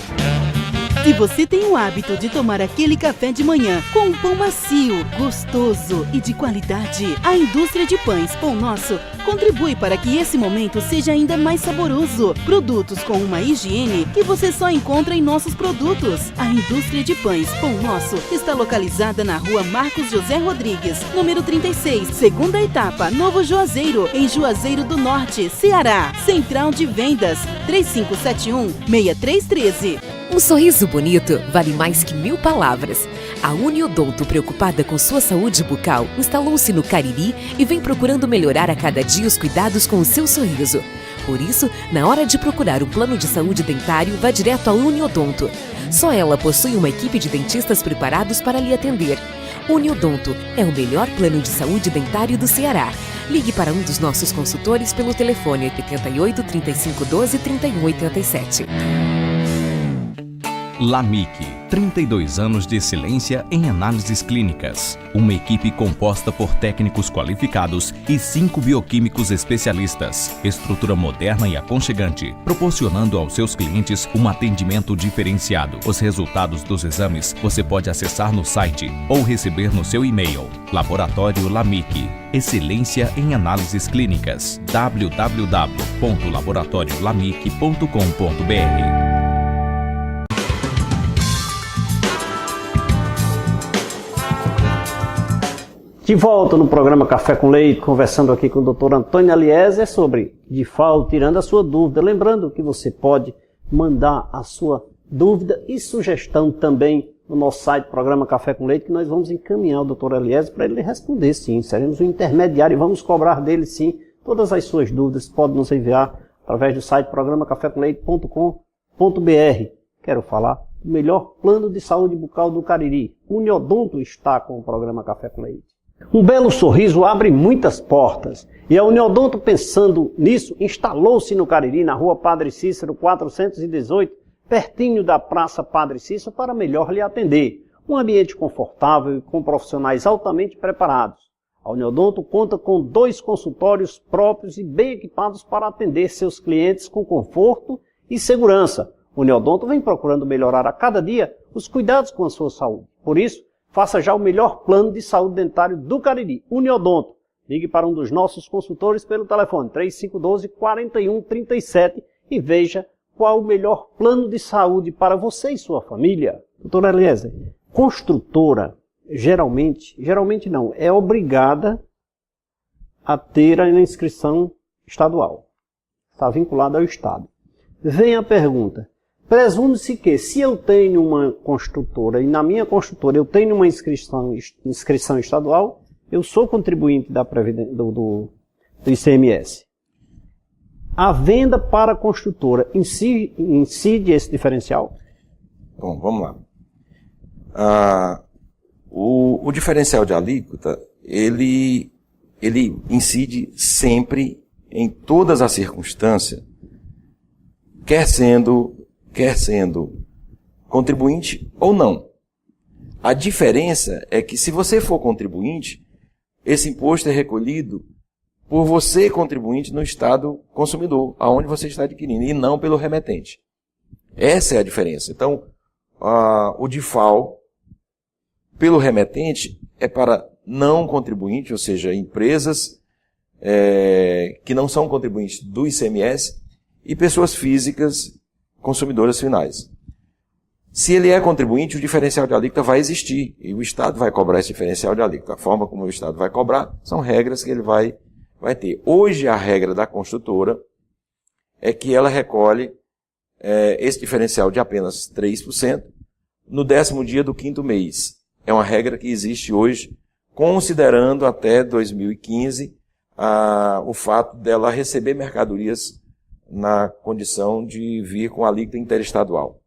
Speaker 4: Se você tem o hábito de tomar aquele café de manhã com um pão macio, gostoso e de qualidade, a indústria de pães Pão Nosso contribui para que esse momento seja ainda mais saboroso. Produtos com uma higiene que você só encontra em nossos produtos. A indústria de pães Pão Nosso está localizada na Rua Marcos José Rodrigues, número 36, segunda etapa, Novo Juazeiro, em Juazeiro do Norte, Ceará. Central de Vendas, 3571-6313.
Speaker 6: Um sorriso bonito vale mais que 1000 palavras. A Uniodonto, preocupada com sua saúde bucal, instalou-se no Cariri e vem procurando melhorar a cada dia os cuidados com o seu sorriso. Por isso, na hora de procurar um plano de saúde dentário, vá direto à Uniodonto. Só ela possui uma equipe de dentistas preparados para lhe atender. Uniodonto é o melhor plano de saúde dentário do Ceará. Ligue para um dos nossos consultores pelo telefone 88 35 12 31 87.
Speaker 11: LAMIC, 32 anos de excelência em análises clínicas. Uma equipe composta por técnicos qualificados e 5 bioquímicos especialistas. Estrutura moderna e aconchegante, proporcionando aos seus clientes um atendimento diferenciado. Os resultados dos exames você pode acessar no site ou receber no seu e-mail. Laboratório LAMIC, excelência em análises clínicas. www.laboratoriolamic.com.br.
Speaker 2: De volta no programa Café com Leite, conversando aqui com o Dr. Antônio Eliezer sobre DIFAL, tirando a sua dúvida. Lembrando que você pode mandar a sua dúvida e sugestão também no nosso site, programa Café com Leite, que nós vamos encaminhar o Dr. Eliezer para ele responder, sim. Seremos um intermediário e vamos cobrar dele, sim, todas as suas dúvidas. Pode nos enviar através do site programacafécomleite.com.br. Quero falar do melhor plano de saúde bucal do Cariri. O Uniodonto está com o programa Café com Leite. Um belo sorriso abre muitas portas. E a Uniodonto, pensando nisso, instalou-se no Cariri, na rua Padre Cícero 418, pertinho da Praça Padre Cícero, para melhor lhe atender. Um ambiente confortável e com profissionais altamente preparados. A Uniodonto conta com 2 consultórios próprios e bem equipados para atender seus clientes com conforto e segurança. O Uniodonto vem procurando melhorar a cada dia os cuidados com a sua saúde. Por isso, faça já o melhor plano de saúde dentário do Cariri, Uniodonto. Ligue para um dos nossos consultores pelo telefone 3512-4137 e veja qual o melhor plano de saúde para você e sua família. Doutor Eliezer, construtora geralmente não, é obrigada a ter a inscrição estadual. Está vinculada ao Estado. Vem a pergunta. Presume-se que, se eu tenho uma construtora e na minha construtora eu tenho uma inscrição estadual, eu sou contribuinte do ICMS. A venda para a construtora incide esse diferencial?
Speaker 3: Bom, vamos lá. O diferencial de alíquota, ele incide sempre, em todas as circunstâncias, quer sendo contribuinte ou não. A diferença é que, se você for contribuinte, esse imposto é recolhido por você, contribuinte, no estado consumidor, aonde você está adquirindo, e não pelo remetente. Essa é a diferença. Então, o DIFAL, pelo remetente, é para não contribuinte, ou seja, empresas que não são contribuintes do ICMS e pessoas físicas consumidoras finais. Se ele é contribuinte, o diferencial de alíquota vai existir e o Estado vai cobrar esse diferencial de alíquota. A forma como o Estado vai cobrar são regras que ele vai ter. Hoje, a regra da construtora é que ela recolhe esse diferencial de apenas 3% no 10º dia do 5º mês. É uma regra que existe hoje, considerando até 2015 o fato dela receber mercadorias na condição de vir com alíquota interestadual.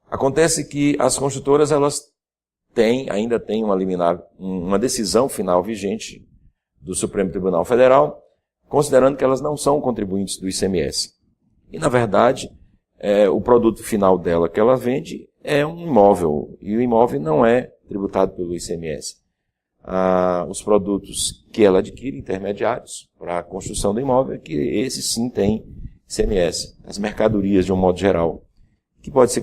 Speaker 3: Acontece que as construtoras elas ainda têm uma decisão final vigente do Supremo Tribunal Federal, considerando que elas não são contribuintes do ICMS. E, na verdade, o produto final dela que ela vende é um imóvel, e o imóvel não é tributado pelo ICMS. Os produtos que ela adquire, intermediários, para a construção do imóvel, que esses sim têm ICMS. As mercadorias, de um modo geral, que pode se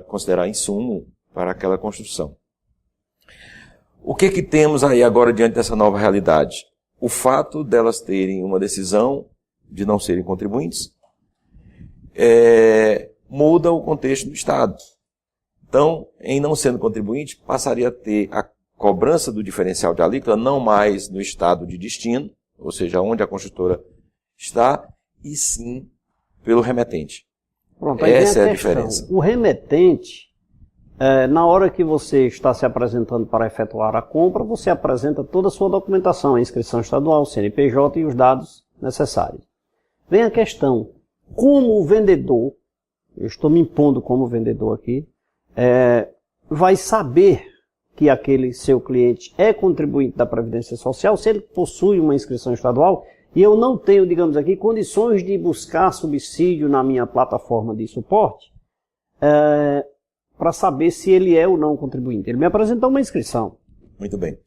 Speaker 3: considerar insumo para aquela construção. O que temos aí agora diante dessa nova realidade? O fato delas terem uma decisão de não serem contribuintes muda o contexto do Estado. Então, em não sendo contribuinte, passaria a ter a cobrança do diferencial de alíquota não mais no estado de destino, ou seja, onde a construtora está, e sim pelo remetente.
Speaker 2: Pronto,
Speaker 3: essa é a diferença.
Speaker 2: O remetente, na hora que você está se apresentando para efetuar a compra, você apresenta toda a sua documentação, a inscrição estadual, CNPJ e os dados necessários. Vem a questão, como o vendedor, eu estou me impondo como vendedor aqui, vai saber que aquele seu cliente é contribuinte da Previdência Social, se ele possui uma inscrição estadual, e eu não tenho, digamos aqui, condições de buscar subsídio na minha plataforma de suporte, para saber se ele é ou não contribuinte. Ele me apresentou uma inscrição.
Speaker 3: Muito bem.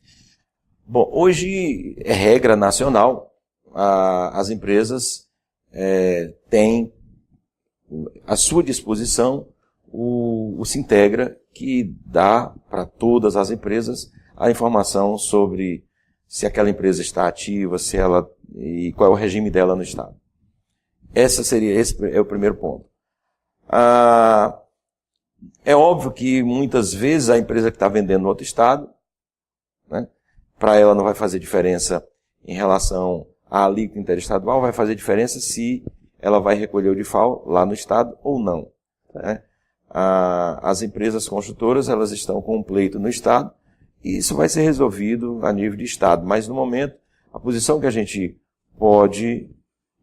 Speaker 3: Bom, hoje é regra nacional, as empresas têm à sua disposição o Sintegra, que dá para todas as empresas a informação sobre se aquela empresa está ativa, e qual é o regime dela no Estado. Esse é o primeiro ponto. É óbvio que muitas vezes a empresa que está vendendo no outro Estado, né, para ela não vai fazer diferença em relação à alíquota interestadual, vai fazer diferença se ela vai recolher o DIFAL lá no Estado ou não. Né? As empresas construtoras, elas estão com um pleito no Estado, e isso vai ser resolvido a nível de Estado. Mas, no momento, a posição que a gente pode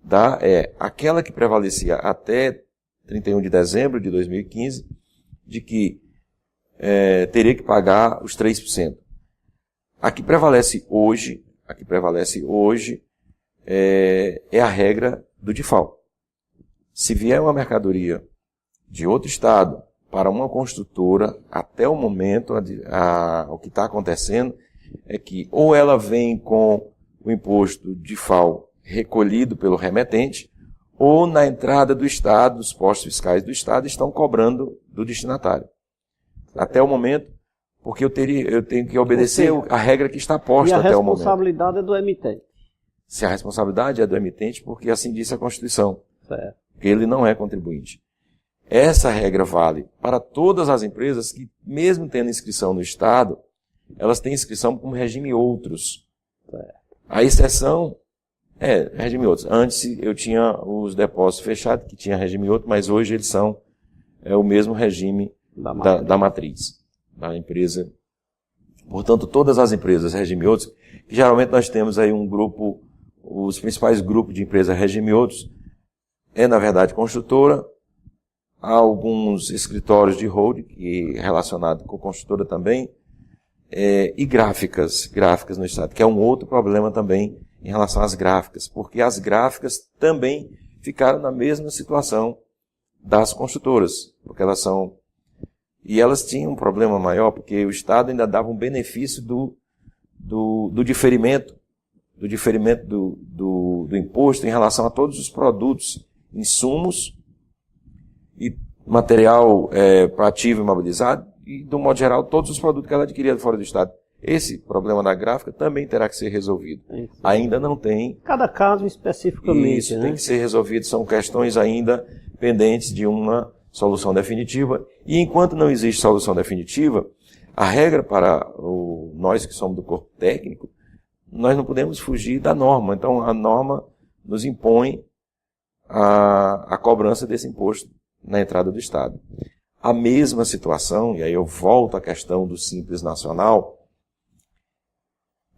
Speaker 3: dar é aquela que prevalecia até 31 de dezembro de 2015, de que teria que pagar os 3%. A que prevalece hoje é a regra do DIFAL. Se vier uma mercadoria de outro estado para uma construtora, até o momento, o que está acontecendo é que ou ela vem com o imposto DIFAL recolhido pelo remetente, ou na entrada do Estado, os postos fiscais do Estado estão cobrando do destinatário. Até o momento, porque eu tenho que obedecer a regra que está posta até o momento.
Speaker 2: E a responsabilidade é do emitente.
Speaker 3: Se a responsabilidade é do emitente, porque assim disse a Constituição.
Speaker 2: Certo.
Speaker 3: Porque ele não é contribuinte. Essa regra vale para todas as empresas que, mesmo tendo inscrição no Estado, elas têm inscrição como regime outros.
Speaker 2: Certo.
Speaker 3: A exceção regime outros. Antes eu tinha os depósitos fechados, que tinha regime outro, mas hoje eles são o mesmo regime da matriz, da empresa. Portanto, todas as empresas regime outros, que geralmente nós temos aí um grupo, os principais grupos de empresas regime outros, na verdade, construtora, há alguns escritórios de holding, relacionado com construtora também, e gráficas no Estado, que é um outro problema também em relação às gráficas, porque as gráficas também ficaram na mesma situação das construtoras, porque elas tinham um problema maior, porque o Estado ainda dava um benefício do diferimento do imposto em relação a todos os produtos, insumos e material para ativo imobilizado, e, do modo geral, todos os produtos que ela adquiria fora do Estado. Esse problema na gráfica também terá que ser resolvido. Ainda não tem.
Speaker 2: Cada caso especificamente.
Speaker 3: Isso tem que ser resolvido, são questões ainda pendentes de uma solução definitiva. E enquanto não existe solução definitiva, a regra para nós que somos do corpo técnico, nós não podemos fugir da norma. Então, a norma nos impõe a cobrança desse imposto na entrada do Estado. A mesma situação, e aí eu volto à questão do Simples Nacional,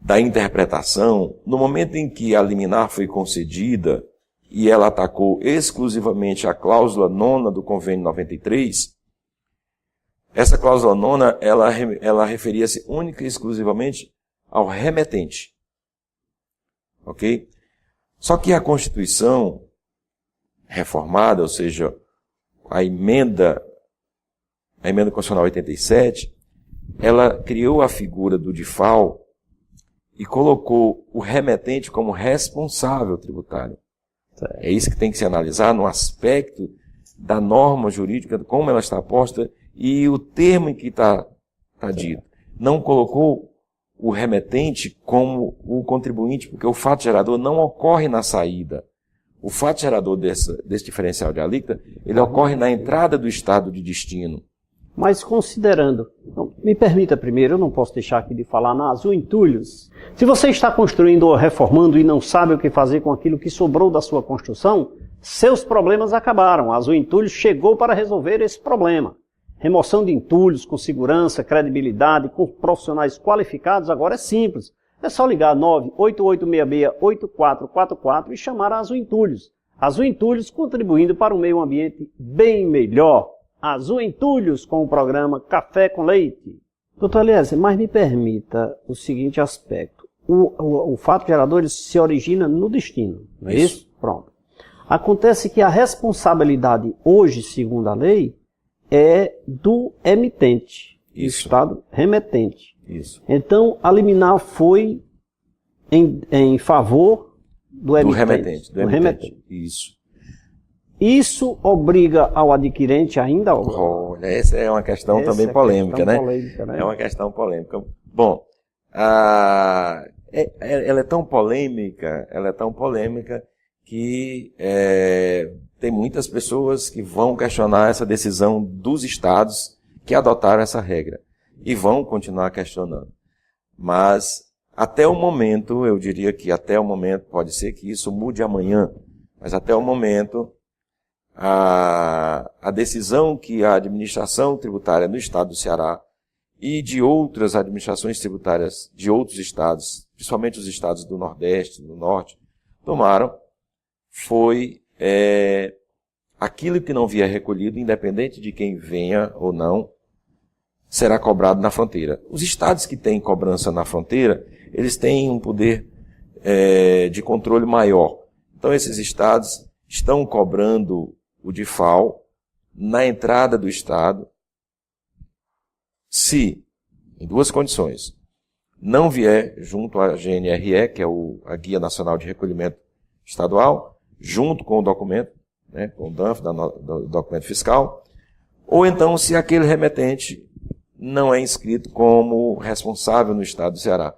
Speaker 3: da interpretação, no momento em que a liminar foi concedida e ela atacou exclusivamente a cláusula 9ª do Convênio 93, essa cláusula 9ª, ela referia-se única e exclusivamente ao remetente. Ok? Só que a Constituição reformada, ou seja, a emenda constitucional 87, ela criou a figura do DIFAL e colocou o remetente como responsável tributário. É isso que tem que se analisar no aspecto da norma jurídica, como ela está posta e o termo em que está dito. Não colocou o remetente como o contribuinte, porque o fato gerador não ocorre na saída. O fato gerador desse diferencial de alíquota, ele ocorre na entrada do estado de destino.
Speaker 2: Mas considerando, então, me permita primeiro, eu não posso deixar aqui de falar na Azul Entulhos. Se você está construindo ou reformando e não sabe o que fazer com aquilo que sobrou da sua construção, seus problemas acabaram. A Azul Entulhos chegou para resolver esse problema. Remoção de entulhos com segurança, credibilidade, com profissionais qualificados, agora é simples. É só ligar 98866-8444 e chamar a Azul Entulhos. Azul Entulhos contribuindo para um meio ambiente bem melhor. Azul Entulhos com o programa Café com Leite. Doutor Eliezer, mas me permita o seguinte aspecto. O fato gerador ele se origina no destino, não é isso? Pronto. Acontece que a responsabilidade hoje, segundo a lei, é do emitente, do Estado remetente.
Speaker 3: Isso.
Speaker 2: Então, a liminar foi em favor do emitente.
Speaker 3: Do remetente. Isso.
Speaker 2: Isso obriga ao adquirente ainda?
Speaker 3: Olha, essa é uma questão também polêmica, né? É uma questão polêmica. Bom, ela é tão polêmica, que tem muitas pessoas que vão questionar essa decisão dos estados que adotaram essa regra e vão continuar questionando. Mas até o momento, eu diria que até o momento, pode ser que isso mude amanhã, mas até o momento a decisão que a administração tributária no estado do Ceará e de outras administrações tributárias de outros estados, principalmente os estados do Nordeste, do Norte, tomaram, foi aquilo que não vier recolhido, independente de quem venha ou não, será cobrado na fronteira. Os estados que têm cobrança na fronteira, eles têm um poder de controle maior. Então, esses estados estão cobrando o DIFAL na entrada do estado, se, em duas condições, não vier junto à GNRE, que é a Guia Nacional de Recolhimento Estadual, junto com o documento, né, com o DANF, do documento fiscal, ou então se aquele remetente não é inscrito como responsável no estado do Ceará.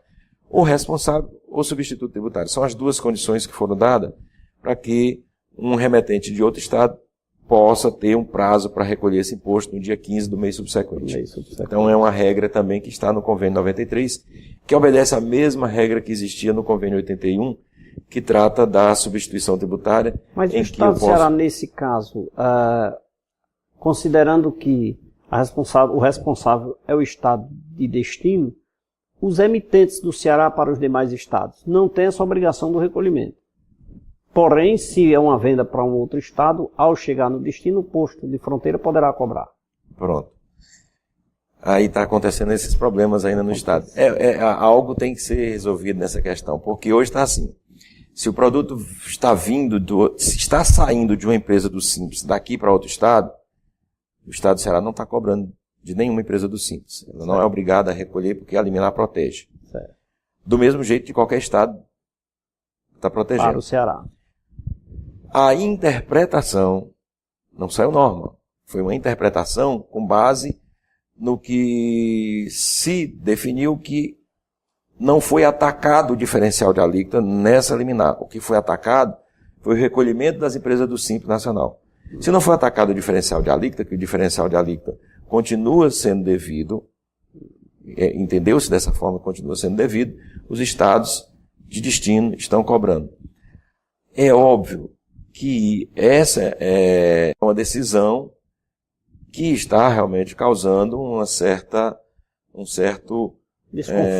Speaker 3: Ou responsável ou substituto tributário. São as duas condições que foram dadas para que um remetente de outro estado possa ter um prazo para recolher esse imposto no dia 15 do mês subsequente. Então é uma regra também que está no convênio 93, que obedece à mesma regra que existia no convênio 81, que trata da substituição tributária.
Speaker 2: Mas o estado do Ceará, nesse caso, considerando que o responsável é o estado de destino, os emitentes do Ceará para os demais estados não têm essa obrigação do recolhimento. Porém, se é uma venda para um outro estado, ao chegar no destino, o posto de fronteira poderá cobrar.
Speaker 3: Pronto. Aí está acontecendo esses problemas ainda no estado. Algo tem que ser resolvido nessa questão, porque hoje está assim. Se o produto está saindo de uma empresa do Simples daqui para outro estado, o estado do Ceará não está cobrando de nenhuma empresa do Simples. Ela não é obrigada a recolher porque a liminar protege.
Speaker 2: Certo.
Speaker 3: Do mesmo jeito que qualquer estado está protegendo.
Speaker 2: Para o Ceará.
Speaker 3: A interpretação não saiu norma. Foi uma interpretação com base no que se definiu que não foi atacado o diferencial de alíquota nessa liminar. O que foi atacado foi o recolhimento das empresas do Simples Nacional. Se não foi atacado o diferencial de alíquota, que o diferencial de alíquota continua sendo devido, entendeu-se dessa forma, continua sendo devido, os estados de destino estão cobrando. É óbvio que essa é uma decisão que está realmente causando um certo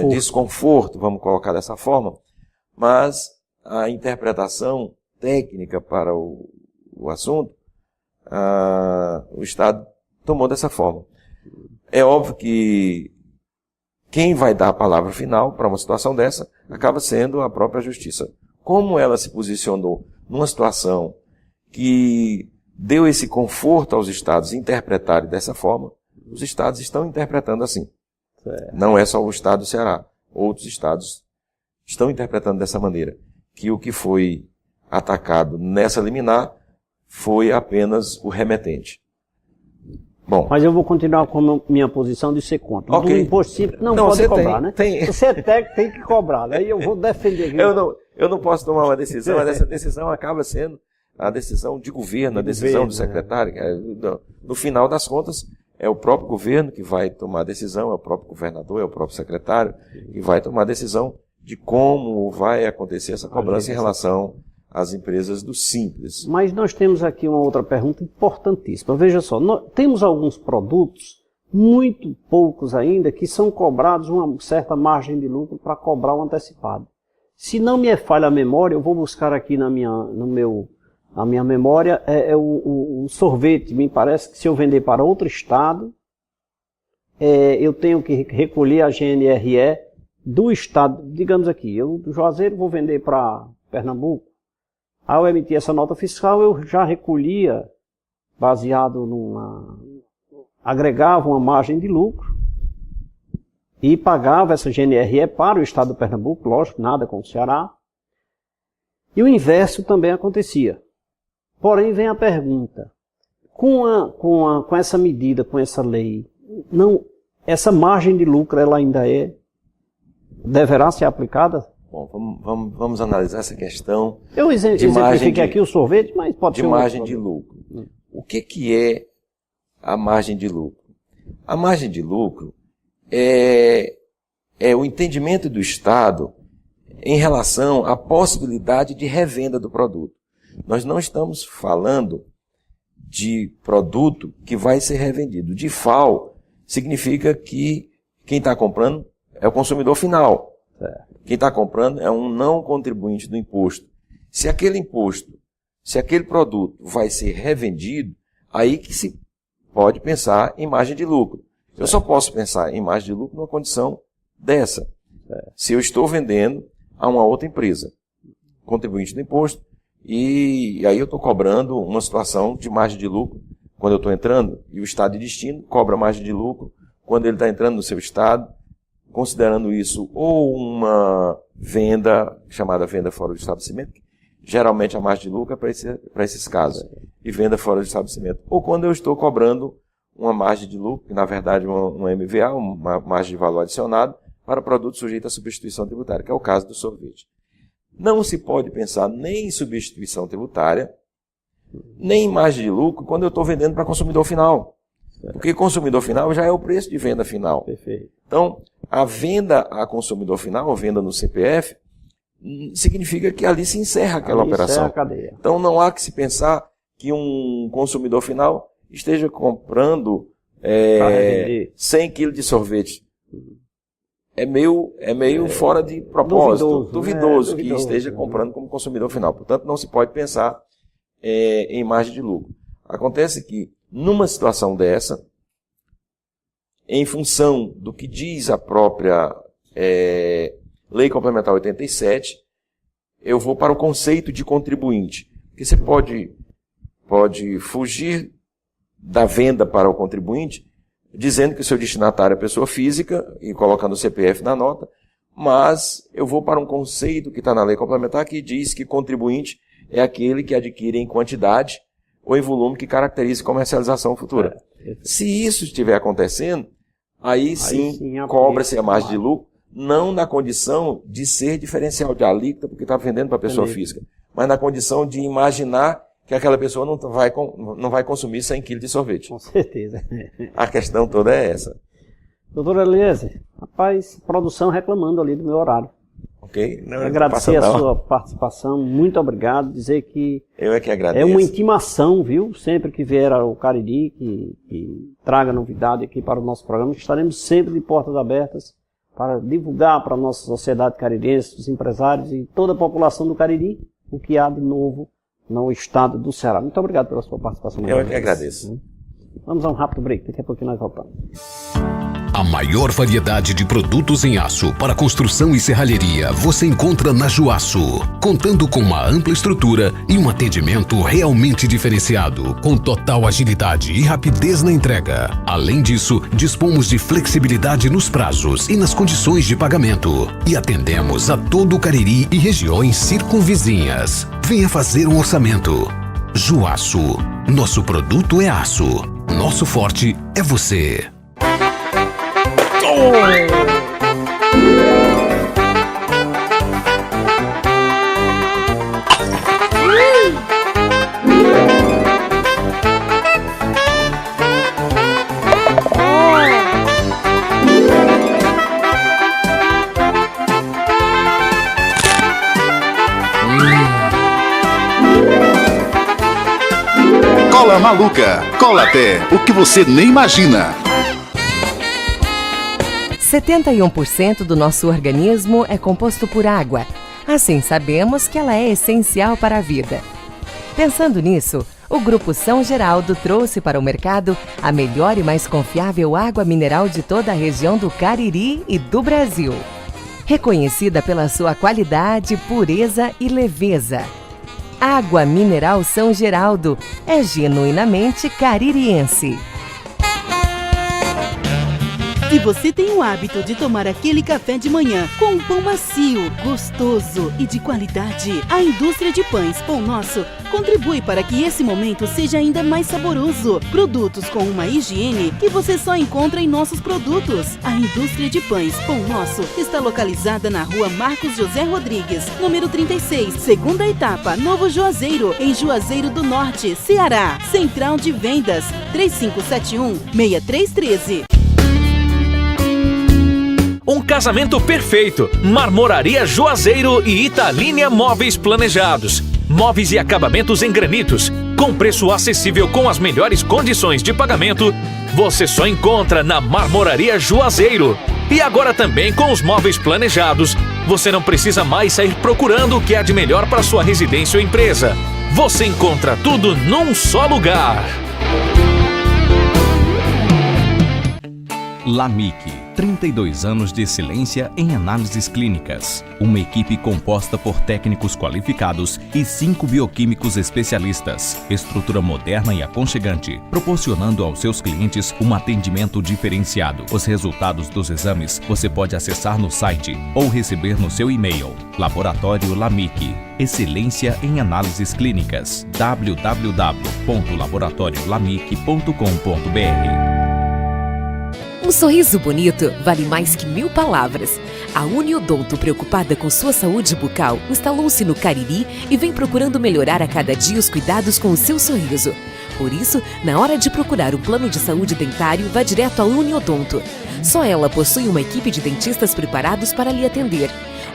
Speaker 3: desconforto, vamos colocar dessa forma, mas a interpretação técnica para o assunto, o Estado tomou dessa forma. É óbvio que quem vai dar a palavra final para uma situação dessa acaba sendo a própria Justiça. Como ela se posicionou numa situação que deu esse conforto aos estados interpretarem dessa forma, os estados estão interpretando assim. Certo. Não é só o estado do Ceará. Outros estados estão interpretando dessa maneira, que o que foi atacado nessa liminar foi apenas o remetente. Bom,
Speaker 2: mas eu vou continuar com a minha posição de ser contra.
Speaker 3: Okay.
Speaker 2: Do imposto simples não pode cobrar, né? Você é técnico, tem que cobrar. Aí eu vou defender aqui.
Speaker 3: Eu não posso tomar uma decisão, mas essa decisão acaba sendo a decisão de governo, a decisão do secretário. No final das contas, é o próprio governo que vai tomar a decisão, é o próprio governador, é o próprio secretário que vai tomar a decisão de como vai acontecer essa cobrança em relação às empresas do Simples.
Speaker 2: Mas nós temos aqui uma outra pergunta importantíssima. Veja só, nós temos alguns produtos, muito poucos ainda, que são cobrados uma certa margem de lucro para cobrar o antecipado. Se não me falha a memória, eu vou buscar aqui na minha memória, o sorvete. Me parece que se eu vender para outro estado, eu tenho que recolher a GNRE do estado, digamos aqui, eu do Juazeiro vou vender para Pernambuco, ao emitir essa nota fiscal eu já recolhia, baseado agregava uma margem de lucro e pagava essa GNRE para o estado do Pernambuco, lógico, nada com o Ceará, e o inverso também acontecia. Porém, vem a pergunta, com essa medida, com essa lei, essa margem de lucro ela ainda deverá ser aplicada?
Speaker 3: Bom, vamos analisar essa questão.
Speaker 2: Eu exemplifiquei aqui o sorvete, mas pode ser
Speaker 3: de margem de lucro. O que é a margem de lucro? A margem de lucro é o entendimento do Estado em relação à possibilidade de revenda do produto. Nós não estamos falando de produto que vai ser revendido. DIFAL significa que quem está comprando é o consumidor final. Quem está comprando é um não contribuinte do imposto. Se aquele produto vai ser revendido, aí que se pode pensar em margem de lucro. Eu só posso pensar em margem de lucro numa condição dessa. Se eu estou vendendo a uma outra empresa, contribuinte do imposto, e aí eu estou cobrando uma situação de margem de lucro quando eu estou entrando, e o estado de destino cobra margem de lucro quando ele está entrando no seu estado, considerando isso ou uma venda, chamada venda fora do estabelecimento, geralmente a margem de lucro é para esses casos, e venda fora do estabelecimento, ou quando eu estou cobrando uma margem de lucro, que na verdade uma MVA, uma margem de valor adicionado, para produto sujeito à substituição tributária, que é o caso do sorvete. Não se pode pensar nem em substituição tributária, nem em margem de lucro, quando eu estou vendendo para consumidor final. Porque consumidor final já é o preço de venda final.
Speaker 2: Perfeito.
Speaker 3: Então, a venda a consumidor final, a venda no CPF, significa que ali se encerra aquela operação.
Speaker 2: Encerra a cadeia.
Speaker 3: Então, não há que se pensar que um consumidor final esteja comprando 100 kg de sorvete. É meio fora de propósito, duvidoso que esteja comprando como consumidor final. Portanto, não se pode pensar em margem de lucro. Acontece que, numa situação dessa, em função do que diz a própria Lei Complementar 87, eu vou para o conceito de contribuinte. Porque você pode fugir da venda para o contribuinte, dizendo que o seu destinatário é pessoa física e colocando o CPF na nota, mas eu vou para um conceito que está na lei complementar que diz que contribuinte é aquele que adquire em quantidade ou em volume que caracterize comercialização futura. Se isso estiver acontecendo, aí sim cobra-se a margem de lucro, não na condição de ser diferencial de alíquota, porque está vendendo para a pessoa física, mas na condição de imaginar que aquela pessoa não vai consumir 100 kg de sorvete.
Speaker 2: Com certeza.
Speaker 3: A questão toda é essa.
Speaker 2: Doutor Eliezer, rapaz, produção reclamando ali do meu horário.
Speaker 3: Ok? Não,
Speaker 2: agradecer a sua participação, muito obrigado, dizer que
Speaker 3: eu é que agradeço.
Speaker 2: É uma intimação, viu? Sempre que vier ao Cariri, que traga novidade aqui para o nosso programa, estaremos sempre de portas abertas para divulgar para a nossa sociedade carirense, os empresários e toda a população do Cariri, o que há de novo no estado do Ceará. Muito obrigado pela sua participação.
Speaker 3: Eu que agradeço.
Speaker 2: Vamos a um rápido break, daqui a pouquinho nós voltamos.
Speaker 7: A maior variedade de produtos em aço para construção e serralheria você encontra na Juaço, contando com uma ampla estrutura e um atendimento realmente diferenciado, com total agilidade e rapidez na entrega. Além disso, dispomos de flexibilidade nos prazos e nas condições de pagamento e atendemos a todo o Cariri e regiões circunvizinhas. Venha fazer um orçamento. Juaço, nosso produto é aço, nosso forte é você.
Speaker 8: Cola Maluca, cola até o que você nem imagina.
Speaker 9: 71% do nosso organismo é composto por água. Assim, sabemos que ela é essencial para a vida. Pensando nisso, O Grupo São Geraldo trouxe para o mercado a melhor e mais confiável água mineral de toda a região do Cariri e do Brasil. Reconhecida pela sua qualidade, pureza e leveza. Água Mineral São Geraldo é genuinamente caririense.
Speaker 4: Se você tem o hábito de tomar aquele café de manhã com um pão macio, gostoso e de qualidade, a indústria de pães Pão Nosso contribui para que esse momento seja ainda mais saboroso. Produtos com uma higiene que você só encontra em nossos produtos. A indústria de pães Pão Nosso está localizada na rua Marcos José Rodrigues, número 36, segunda etapa, Novo Juazeiro, em Juazeiro do Norte, Ceará. Central de Vendas 3571-6313.
Speaker 5: Um casamento perfeito. Marmoraria Juazeiro e Italínia Móveis Planejados. Móveis e acabamentos em granitos. Com preço acessível com as melhores condições de pagamento. Você só encontra na Marmoraria Juazeiro. E agora também com os móveis planejados. Você não precisa mais sair procurando o que há de melhor para sua residência ou empresa. Você encontra tudo num só lugar.
Speaker 11: LAMIC, 32 anos de excelência em análises clínicas. Uma equipe composta por técnicos qualificados e 5 bioquímicos especialistas. Estrutura moderna e aconchegante, proporcionando aos seus clientes um atendimento diferenciado. Os resultados dos exames você pode acessar no site ou receber no seu e-mail. Laboratório LAMIC, excelência em análises clínicas. www.laboratoriolamic.com.br.
Speaker 6: Um sorriso bonito vale mais que 1000 palavras. A Uniodonto, preocupada com sua saúde bucal, instalou-se no Cariri e vem procurando melhorar a cada dia os cuidados com o seu sorriso. Por isso, na hora de procurar um plano de saúde dentário, vá direto à Uniodonto. Só ela possui uma equipe de dentistas preparados para lhe atender.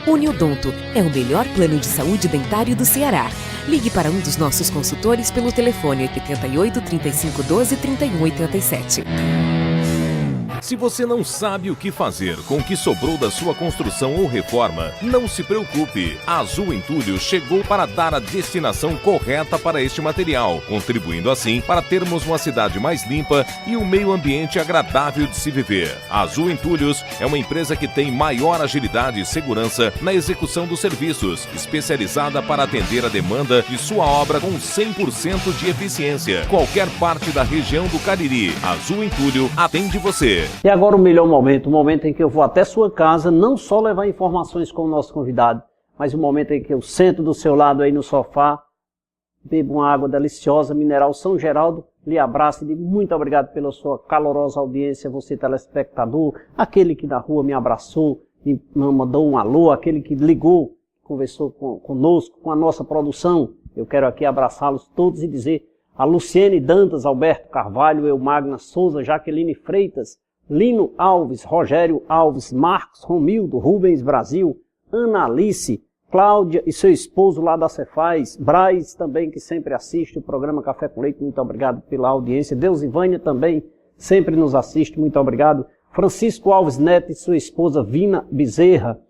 Speaker 6: Uniodonto é o melhor plano de saúde dentário do Ceará. Ligue para um dos nossos consultores pelo telefone 88 35 12 31 87.
Speaker 10: Se você não sabe o que fazer com o que sobrou da sua construção ou reforma, não se preocupe. A Azul Entulhos chegou para dar a destinação correta para este material, contribuindo assim para termos uma cidade mais limpa e um meio ambiente agradável de se viver. A Azul Entulhos é uma empresa que tem maior agilidade e segurança na execução dos serviços, especializada para atender a demanda de sua obra com 100% de eficiência. Qualquer parte da região do Cariri, a Azul Entulho atende você.
Speaker 2: E agora o melhor momento, o momento em que eu vou até sua casa, não só levar informações com o nosso convidado, mas o momento em que eu sento do seu lado aí no sofá, bebo uma água deliciosa, mineral São Geraldo, lhe abraço e digo muito obrigado pela sua calorosa audiência, você telespectador, aquele que na rua me abraçou, me mandou um alô, aquele que ligou, conversou conosco, com a nossa produção. Eu quero aqui abraçá-los todos e dizer a Luciene Dantas, Alberto Carvalho, Eumagna Souza, Jaqueline Freitas, Lino Alves, Rogério Alves, Marcos Romildo, Rubens Brasil, Ana Alice, Cláudia e seu esposo lá da Cefaz, Braz também, que sempre assiste o programa Café com Leite, muito obrigado pela audiência. Deusivânia também sempre nos assiste, muito obrigado. Francisco Alves Neto e sua esposa Vina Bezerra,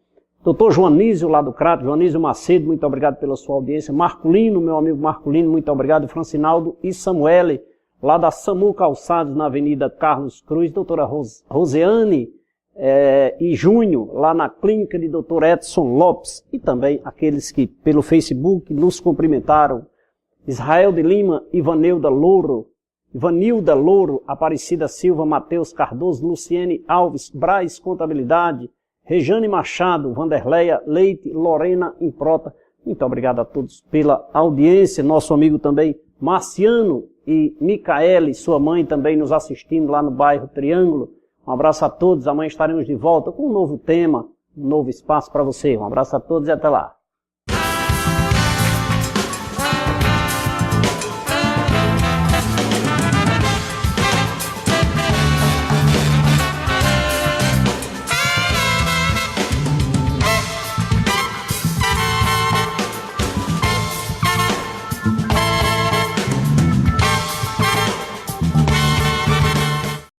Speaker 2: Dr. Joanísio lá do Crato, Joanísio Macedo, muito obrigado pela sua audiência. Marculino, meu amigo Marculino, muito obrigado. Francinaldo e Samuele, lá da Samu Calçados, na Avenida Carlos Cruz, doutora Roseane e Júnior, lá na clínica de doutor Edson Lopes, e também aqueles que pelo Facebook nos cumprimentaram, Israel de Lima, Ivanilda Louro, Aparecida Silva, Matheus Cardoso, Luciene Alves, Braz Contabilidade, Rejane Machado, Vanderleia Leite, Lorena Improta, muito obrigado a todos pela audiência, nosso amigo também Marciano e Micaele, sua mãe também nos assistindo lá no bairro Triângulo. Um abraço a todos, amanhã estaremos de volta com um novo tema, um novo espaço para você. Um abraço a todos e até lá.